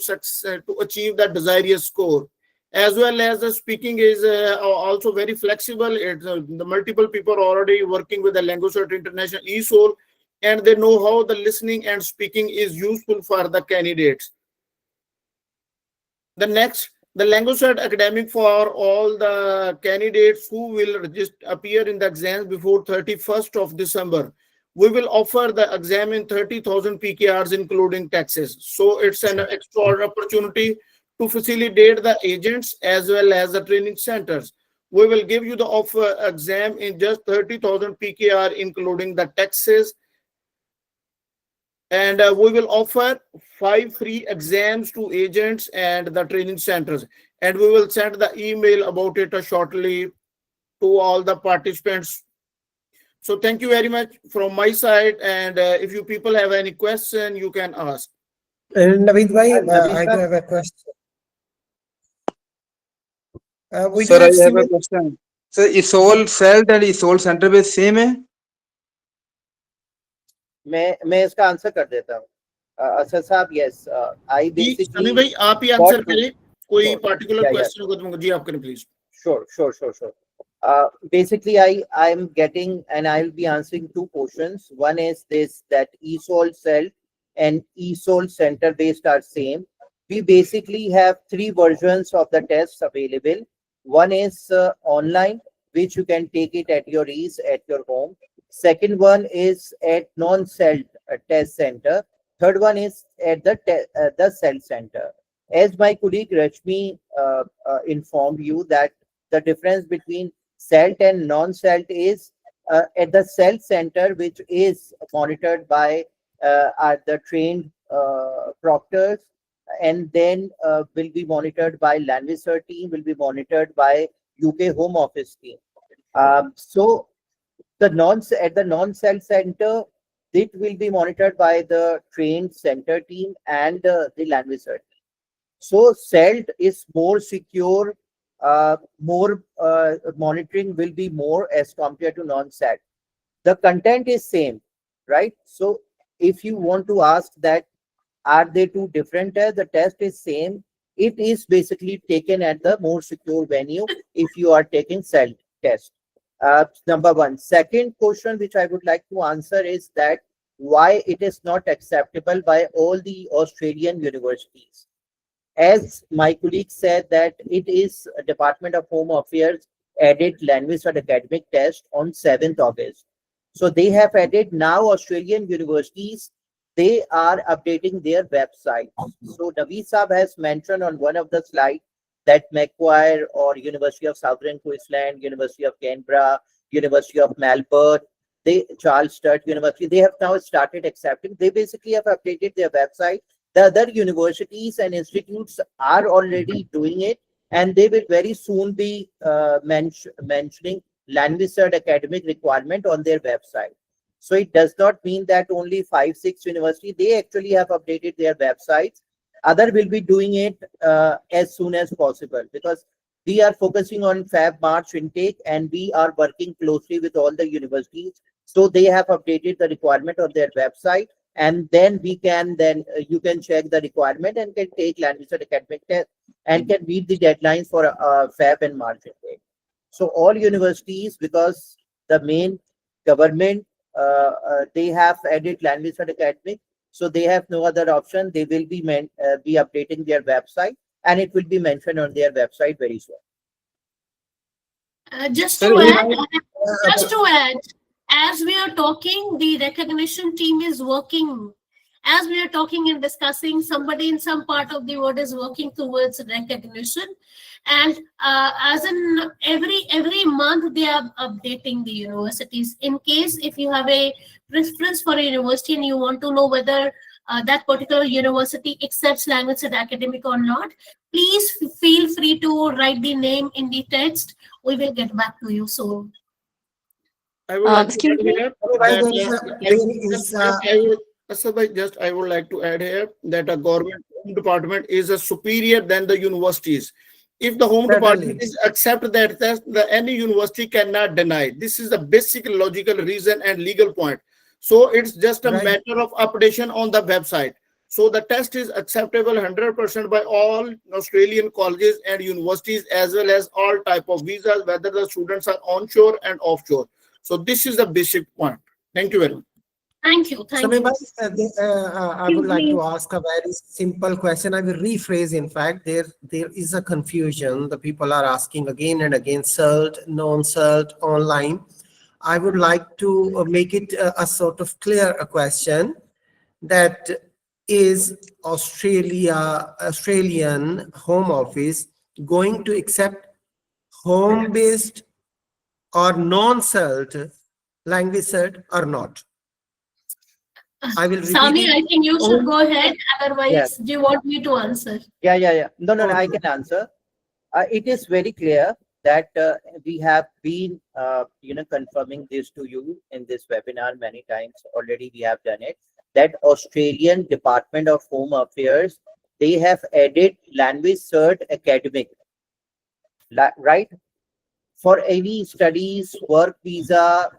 achieve that desired score. As well as the speaking is also very flexible. It's the multiple people are already working with the LanguageCert International eSol, and they know how the listening and speaking is useful for the candidates. The next, the LanguageCert Academic for all the candidates who will appear in the exams before 31st of December. We will offer the exam in 30,000 PKRs, including taxes. So it's an extra opportunity to facilitate the agents as well as the training centers. We will give you the offer exam in just 30,000 PKR, including the taxes. And we will offer 5 free exams to agents and the training centers. And we will send the email about it shortly to all the participants. So thank you very much from my side. And if you people have any question, you can ask. And Naveed bhai, Naveed I do sir? have a question. We Sir, do I have have a similar. question. Sir, is all celt and is all center base same है? मैं इसका answer कर देता हूँ. असद साहब, yes, I Sunny basically भाई आप ही got answer to- करें. कोई Sure. पर्टिकुलर Yeah, क्वेश्चन होगा तो जी आप करें please. Sure. Basically, I'm getting, and I'll be answering 2 questions. One is this, that eSol Celt and eSol Center based are same. We basically have 3 versions of the tests available. One is online, which you can take it at your ease at your home. Second one is at non-Celt test center. Third one is at the Celt center. As my colleague Rashmi informed you, that the difference between Celt and non-Celt is at the Celt center, which is monitored by the trained proctors, and then will be monitored by LanguageCert team, will be monitored by UK Home Office team. So at the non-Celt center, it will be monitored by the trained center team and the LanguageCert team. So Celt is more secure, more monitoring will be more as compared to non-Celt. The content is same, right? So if you want to ask that, are they 2 different tests? The test is same. It is basically taken at the more secure venue if you are taking Celt test. Number 1. Second question which I would like to answer is that why it is not acceptable by all the Australian universities. As my colleague said, that it is Department of Home Affairs added LanguageCert Academic test on 7th August. So they have added now Australian universities, they are updating their website. So Naveed Saab has mentioned on one of the slides that Macquarie or University of Southern Queensland, University of Canberra, University of Melbourne, Charles Sturt University, they have now started accepting. They basically have updated their website The other universities and institutes are already doing it, and they will very soon be mentioning LanguageCert academic requirement on their website. So it does not mean that only 5, 6 universities, they actually have updated their websites. Other will be doing it as soon as possible, because we are focusing on Feb March intake, and we are working closely with all the universities. So they have updated the requirement on their website, and then we can you can check the requirement and can take LanguageCert academic test and can meet the deadlines for Feb and March intake. So all universities, because the main government, they have added LanguageCert academic, so they have no other option. They will be be updating their website, and it will be mentioned on their website very soon. Just Sir, to we add, might- just to add, as we are talking, the recognition team is working. As we are talking and discussing, somebody in some part of the world is working towards recognition, and as in every month they are updating the universities. In case if you have a preference for a university and you want to know whether that particular university accepts LanguageCert academic or not, please feel free to write the name in the text. We will get back to you soon. I would like to Excuse add me. here Otherwise, that, there is I would like to add here that a government home department is a superior than the universities. If the home Certainly. department is accept that test, any university cannot deny. This is the basic logical reason and legal point. So it's just a Right. matter of updation on the website. So the test is acceptable 100% by all Australian colleges and universities, as well as all type of visas, whether the students are onshore and offshore. So this is the basic point. Thank you very much. Thank you. Thank Samir you. bhai, I would like to ask a very simple question. I will rephrase. In fact, there is a confusion. The people are asking again and again, cert, non-cert, online. I would like to make it a sort of clear question that is Australian Home Office going to accept home-based or non-cert LanguageCert or not? I will repeat Sami, it. I think you should go ahead. Otherwise, Yes. do you want me to answer? Yeah. No, I Okay. can answer. It is very clear that we have been, confirming this to you in this webinar many times already. We have done it. That Australian Department of Home Affairs, they have added LanguageCert Academic, right? For any studies, work visa,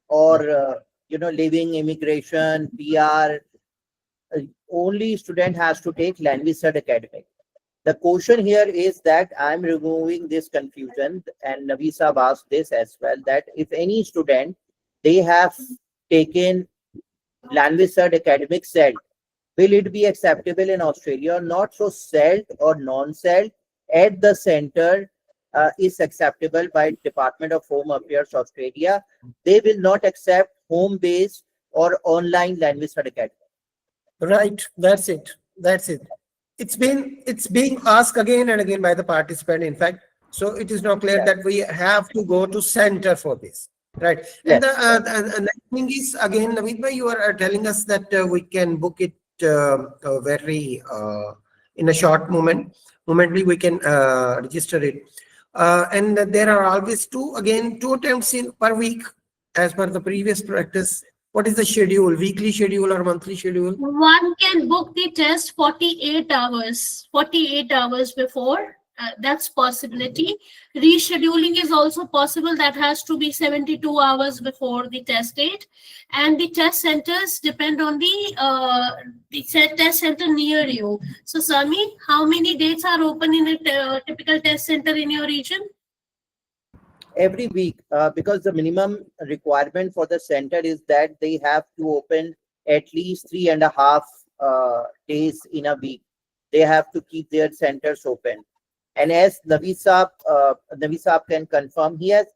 or living, immigration, PR, only student has to take LanguageCert academic. The question here is that I'm removing this confusion, and Navisa asked this as well, that if any student, they have taken LanguageCert academic CELT, will it be acceptable in Australia or not? So CELT or non-CELT at the center is acceptable by Department of Home Affairs Australia. They will not accept home-based or online LanguageCert academic. Right. That's it. It's being asked again and again by the participant, in fact. So it is now clear Yeah. that we have to go to center for this. Right. Yes. And the next thing is, again, Naveed bhai, you are telling us that we can book it very in a short momently we can register it. And there are always two attempts per week as per the previous practice. What is the schedule? Weekly schedule or monthly schedule? One can book the test 48 hours before. That's possibility. Rescheduling is also possible. That has to be 72 hours before the test date. And the test centers depend on the test center near you. So, Sami, how many dates are open in a typical test center in your region? Every week, because the minimum requirement for the center is that they have to open at least 3.5 days in a week. They have to keep their centers open. And as Naveed Saab can confirm, he has,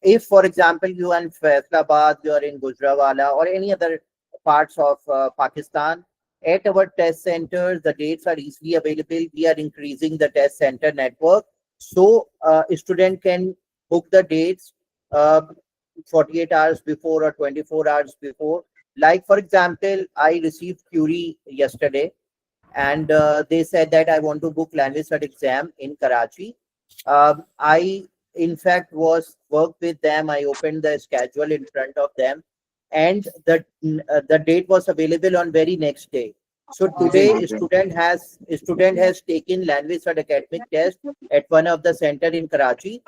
if for example you are in Faisalabad, you are in Gujranwala or any other parts of Pakistan, at our test centers, the dates are easily available. We are increasing the test center network, so a student can book the dates 48 hours before or 24 hours before. Like for example, I received query yesterday and they said that I want to book language cert exam in Karachi. I, in fact, was worked with them. I opened the schedule in front of them, and the date was available on very next day. So today, student has taken language cert academic test at one of the center in Karachi.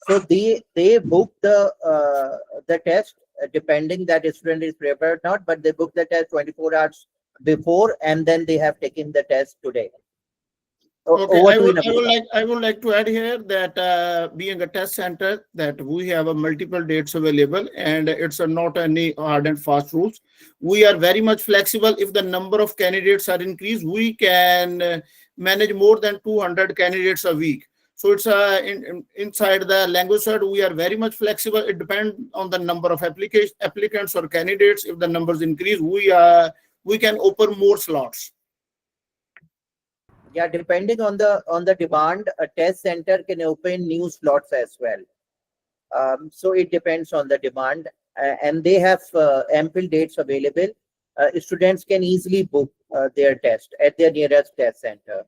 So they booked the test, depending that student is prepared or not, but they booked the test 24 hours before, and then they have taken the test today. Okay, Over I to you, would, Nafisa. I would like to add here that being a test center, that we have a multiple dates available, and it's a not any hard and fast rules. We are very much flexible. If the number of candidates are increased, we can manage more than 200 candidates a week. So it's inside the language cert, we are very much flexible. It depends on the number of applicants or candidates. If the numbers increase, we can open more slots. Yeah, depending on the demand, a test center can open new slots as well. So it depends on the demand, and they have ample dates available. Students can easily book their test at their nearest test center.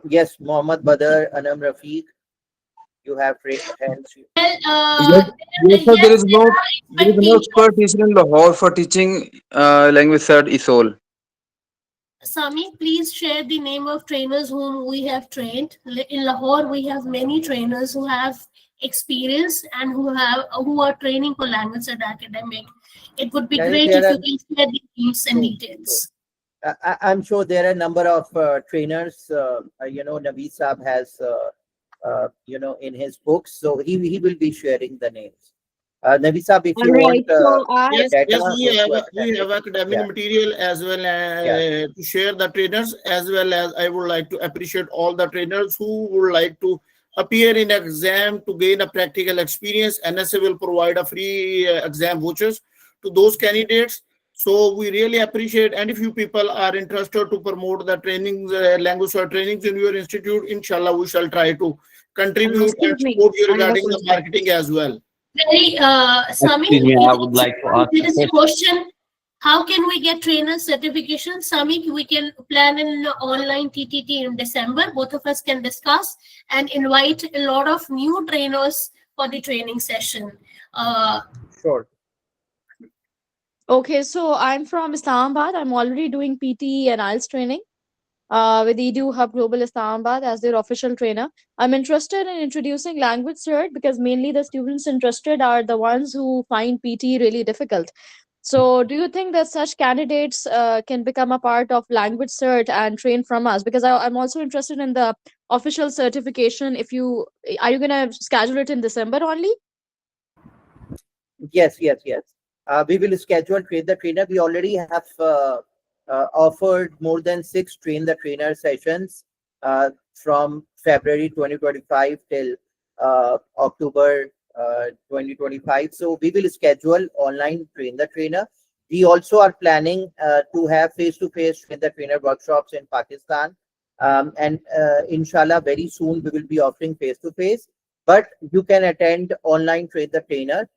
Yes, Mohammad Badr, Anam Rafiq, you have raised hands. Well, Yes, yes, sir, yes, there are there is expert no expert teachers. teacher in Lahore for teaching language cert ESOL. Sami, please share the name of trainers whom we have trained. In Lahore, we have many trainers who have experience and who are training for LanguageCert Academic. It would be Yeah, great there if are you can share the names and true, true. details. I'm sure there are a number of trainers. Naveed Saab has, in his books, so he will be sharing the names. Naveed Saab, if All you want right. So I the data, Yes, go to we have academic. academic Yeah, material as well yeah. to share the trainers, as well as I would like to appreciate all the trainers who would like to appear in exam to gain a practical experience. NSA will provide a free exam vouchers to those candidates. So we really appreciate, and if you people are interested to promote the trainings, language or trainings in your institute, inshallah, we shall try to contribute and excuse me. support you I have a regarding the question. marketing as well. Very, Sami, Excuse me, I would like to ask there a is a question. question. How can we get trainer certification? Sami, we can plan an online TTT in December. Both of us can discuss and invite a lot of new trainers for the training session. Sure. Okay, so I'm from Islamabad. I'm already doing PT and IELTS training with Edu Hub Global Islamabad as their official trainer. I'm interested in introducing language cert because mainly the students interested are the ones who find PT really difficult. So, do you think that such candidates can become a part of language cert and train from us? Because I'm also interested in the official certification. If you are you gonna schedule it in December only? Yes, yes, yes. We will schedule train the trainer. We already have offered more than 6 train the trainer sessions from February 2025 till October 2025. So we will schedule online train the trainer. We also are planning to have face-to-face train the trainer workshops in Pakistan. And inshallah, very soon we will be offering face-to-face. But you can attend online train the trainer,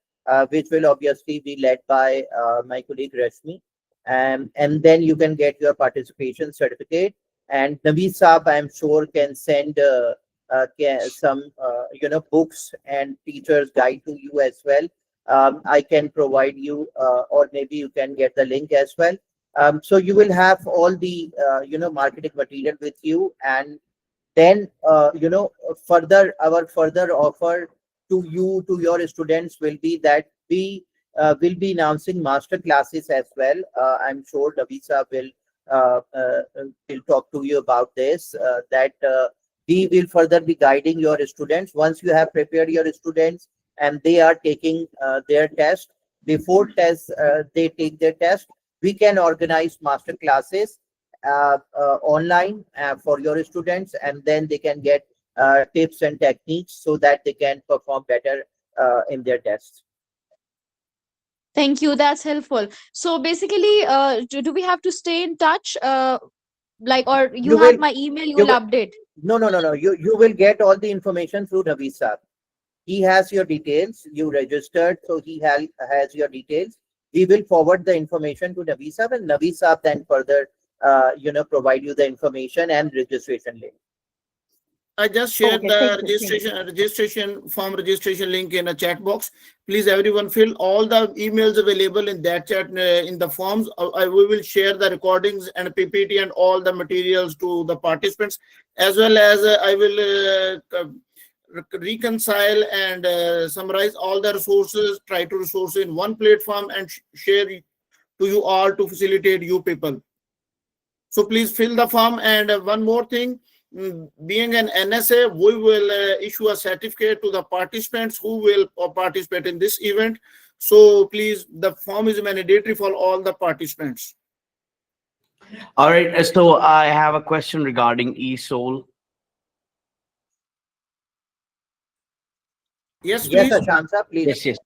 which will obviously be led by my colleague Rashmi. And then you can get your participation certificate. And Naveed Saab, I'm sure, can send some books and teachers guide to you as well. I can provide you, or maybe you can get the link as well. So you will have all the marketing material with you, and then further our further offer to you, to your students, will be that we will be announcing master classes as well. I'm sure Davisa will talk to you about this, that we will further be guiding your students once you have prepared your students and they are taking their test. Before they take their test, we can organize master classes online for your students, and then they can get tips and techniques so that they can perform better in their tests. Thank you. That's helpful. So basically, do we have to stay in touch? Or you You have will, my email, you you will will, update. no. You will get all the information through Navisa. He has your details. You registered, so he has your details. we will forward the information to Navi Saab, and Navi Saab then further, provide you the information and registration link. I just shared Okay, the thank you. registration form registration link in a chat box. Please, everyone, fill all the emails available in that chat in the forms. We will share the recordings and PPT and all the materials to the participants, as well as I will reconcile and summarize all the resources, try to resource in one platform and share to you all to facilitate you people. So please fill the form. And one more thing, being an NSA, we will issue a certificate to the participants who will participate in this event. So please, the form is mandatory for all the participants. All right. So I have a question regarding eSoul. Yes, Yes, please. Ashant sir, please. Yes, yes.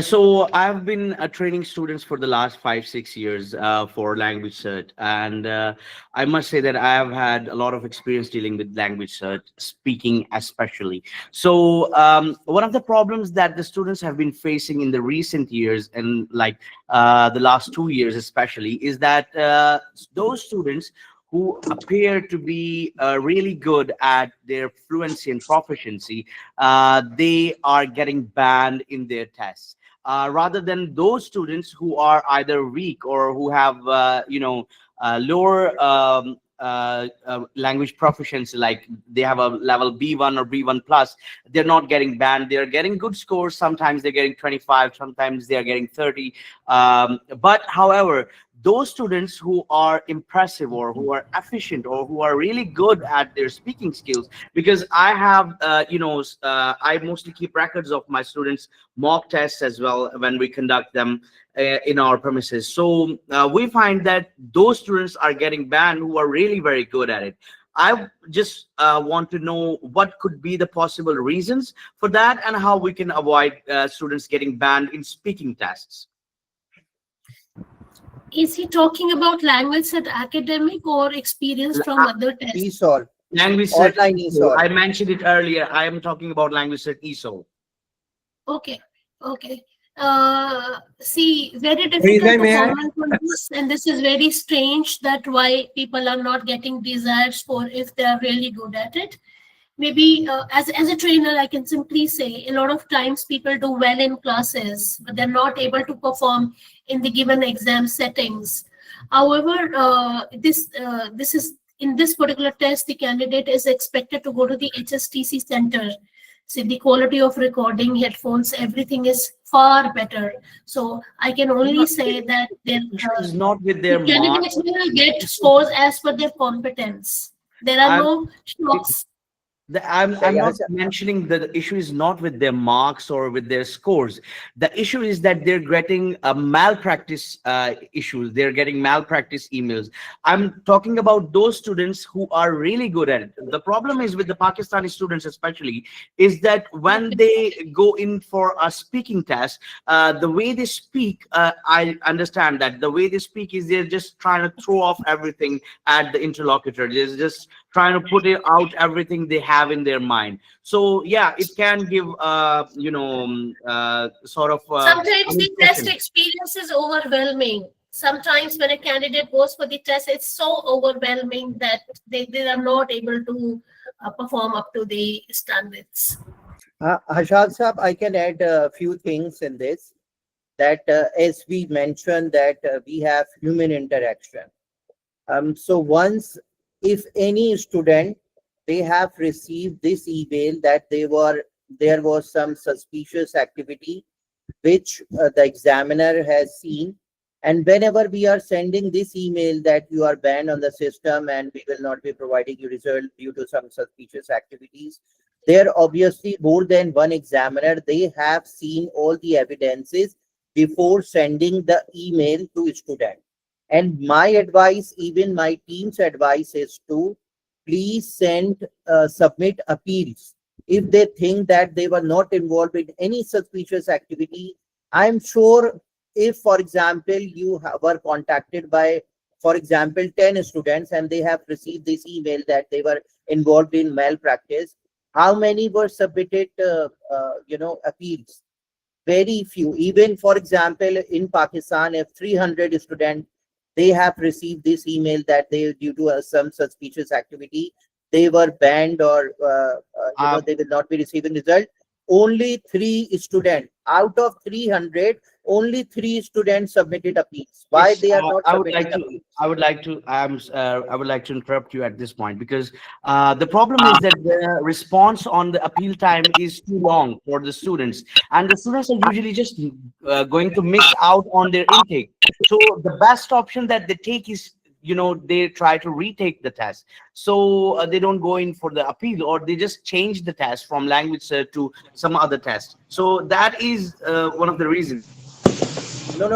So I've been training students for the last 5, 6 years for language cert, and I must say that I have had a lot of experience dealing with language cert, speaking especially. So one of the problems that the students have been facing in the recent years, and like the last 2 years especially, is that those students who appear to be really good at their fluency and proficiency, they are getting banned in their tests. Rather than those students who are either weak or who have, lower language proficiency, like they have a level B1 or B1 plus, they're not getting banned. They're getting good scores. Sometimes they're getting 25, sometimes they're getting 30. But however, those students who are impressive or who are efficient or who are really good at their speaking skills, because I have, I mostly keep records of my students' mock tests as well when we conduct them in our premises. So we find that those students are getting banned who are really very good at it. I just want to know what could be the possible reasons for that and how we can avoid students getting banned in speaking tests. Is he talking about LanguageCert Academic or experience from other tests? eSol. Language cert Online ESOL. eSol. I mentioned it earlier. I am talking about language cert ESOL. Okay, okay. See, very Reza, difficult to may I? comment on this, and this is very strange that why people are not getting desired score if they are really good at it. Maybe as a trainer, I can simply say a lot of times people do well in classes, but they're not able to perform in the given exam settings. However, this is in this particular test, the candidate is expected to go to the HSTC center. See, the quality of recording, headphones, everything is far better. So I can only say that their Is not with their the mark. candidates will get scores as per their competence. There are I'm- no shocks. I'm Yeah, not sir. mentioning that the issue is not with their marks or with their scores. The issue is that they're getting malpractice issues. They're getting malpractice emails. I'm talking about those students who are really good at it. The problem is with the Pakistani students especially is that when they go in for a speaking test, the way they speak, I understand that the way they speak is they're just trying to throw off everything at the interlocutor. They're just trying to put it out everything they have in their mind. So yeah, it can give sort of Sometimes an the test impression. experience is overwhelming. Sometimes when a candidate goes for the test, it's so overwhelming that they are not able to perform up to the standards. Hashad Saab, I can add a few things in this. That as we mentioned that we have human interaction. So once, if any student, they have received this email that there was some suspicious activity which the examiner has seen, and whenever we are sending this email that you are banned on the system and we will not be providing you result due to some suspicious activities, there obviously more than one examiner, they have seen all the evidences before sending the email to student. And my advice, even my team's advice, is to please submit appeals if they think that they were not involved in any suspicious activity. I'm sure if, for example, were contacted by, for example, 10 students and they have received this email that they were involved in malpractice, how many were submitted, appeals? very few. Even for example, in Pakistan, if 300 students they have received this email that they, due to some suspicious activity, they were banned or Uh, they will not be receiving result. Only three students out of 300, only three students submitted appeals. Why Yes, they are not I would submitting like to. appeals? I would like to. I would like to interrupt you at this point because the problem is that the response on the appeal time is too long for the students, and the students are usually just going to miss out on their intake. So the best option that they take is, they try to retake the test. So they don't go in for the appeal, or they just change the test from language to some other test. So that is one of the reasons. No.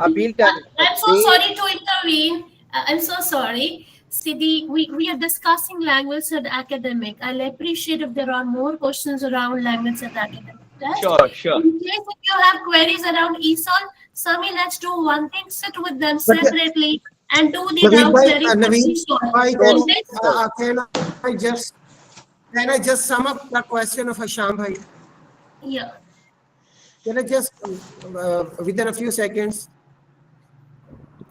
Appeal time. I'm so They sorry to intervene. I'm so sorry. See, we are discussing LanguageCert Academic. I'll appreciate if there are more questions around LanguageCert Academic test. Sure, sure. In case if you have queries around ESOL, Sami, let's do one thing: sit with them But separately and do the Naveen doubt bhai, clearing for ESOL. so, And then, so can I just sum up the question of Hasham bhai? yeah. Can I just within a few seconds?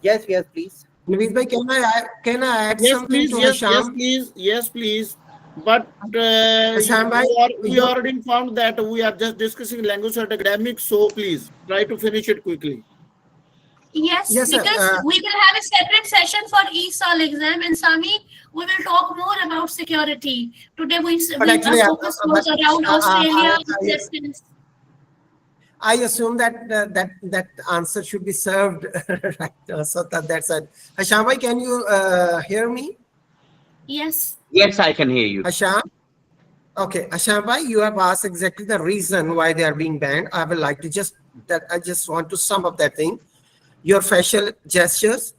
yes, please. Naveen bhai, can I add Yes, something please. to Yes, Hasham? please. Yes, please. But Hasham bhai, we already informed that we are just discussing language cert academic. So please try to finish it quickly. Yes, yes, sir. because we will have a separate session for ESOL exam, and Sami, we will talk more about security. Today But our actually, focus was around Australia yes, acceptance. I assume that that answer should be served right. So that's it. Hasham bhai, can you hear me? Yes. Yes, I can hear you. Hasham? Okay, Hasham bhai, you have asked exactly the reason why they are being banned. I would like to I just want to sum up that thing. Your facial gestures,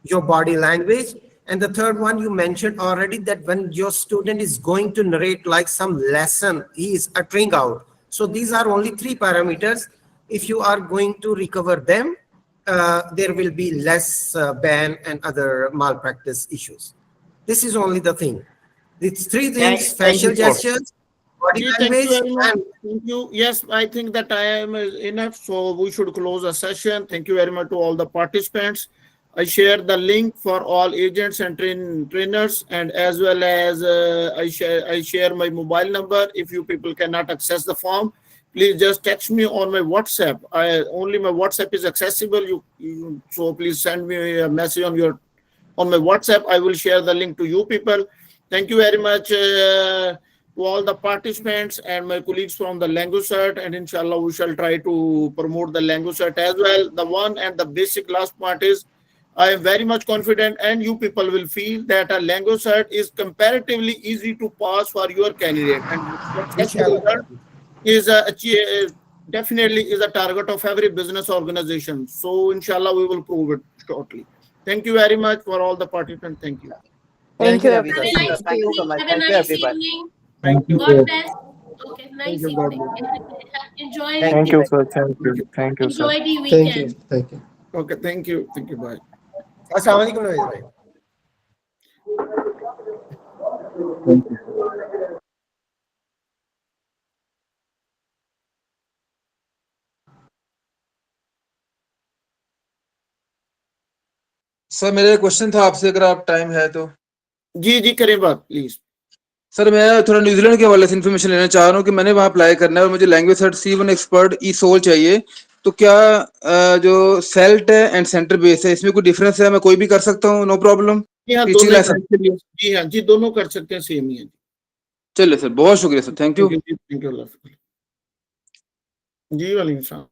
your body language, and the third one you mentioned already, that when your student is going to narrate like some lesson, he is uttering out. So these are only three parameters. If you are going to recover them, there will be less ban and other malpractice issues. This is only the thing. It's three things: Thank facial you for. gestures, body Ji, thank you language, very much. and Thank you. Yes, I think the time is enough, so we should close the session. Thank you very much to all the participants. I share the link for all agents and trainers, and as well as I share my mobile number. If you people cannot access the form, please just text me on my WhatsApp. Only my WhatsApp is accessible. So please send me a message on my WhatsApp. I will share the link to you people. Thank you very much to all the participants and my colleagues from the LanguageCert, and inshallah we shall try to promote the LanguageCert as well. The one and the basic last part is I am very much confident, and you people will feel that a LanguageCert is comparatively easy to pass for your candidate, and such a inshallah. result is definitely is a target of every business organization. So inshallah we will prove it shortly. Thank you very much for all the participants. Thank you. Thank Thank you, you, Ravi Have sir. a everyone. nice Thank you so evening. much. Have a Thank you, nice everybody. evening. Thank you. God bless. Okay, Thank nice you. God evening. bless. Enjoy, Thank you very much. Thank you. enjoy the Thank you. weekend. Thank you. Okay. Thank you. Thank you. Bye. Assalamu alaikum, Naveed bhai. Sir मेरा question था आपसे, अगर आप time है तो। जी जी करें बात please. Sir मैं थोड़ा न्यूजीलैंड के हवाले से इन्फॉर्मेशन लेना चाह रहा हूँ कि मैंने वहाँ अप्लाई करना है और मुझे लैंग्वेज सर्ट C1 एक्सपर्ट ई सोल चाहिए। तो क्या जो सेल्ट है एंड सेंटर बेस है, इसमें कोई डिफरेंस है? मैं कोई भी कर सकता हूँ, नो प्रॉब्लम? जी हाँ टीचिंग दोनों लाइसेंस के लिए। जी हाँ जी दोनों कर सकते हैं, सेम ही है। चलिए सर, बहुत शुक्रिया sir, thank you. Thank you जी वालेकुम।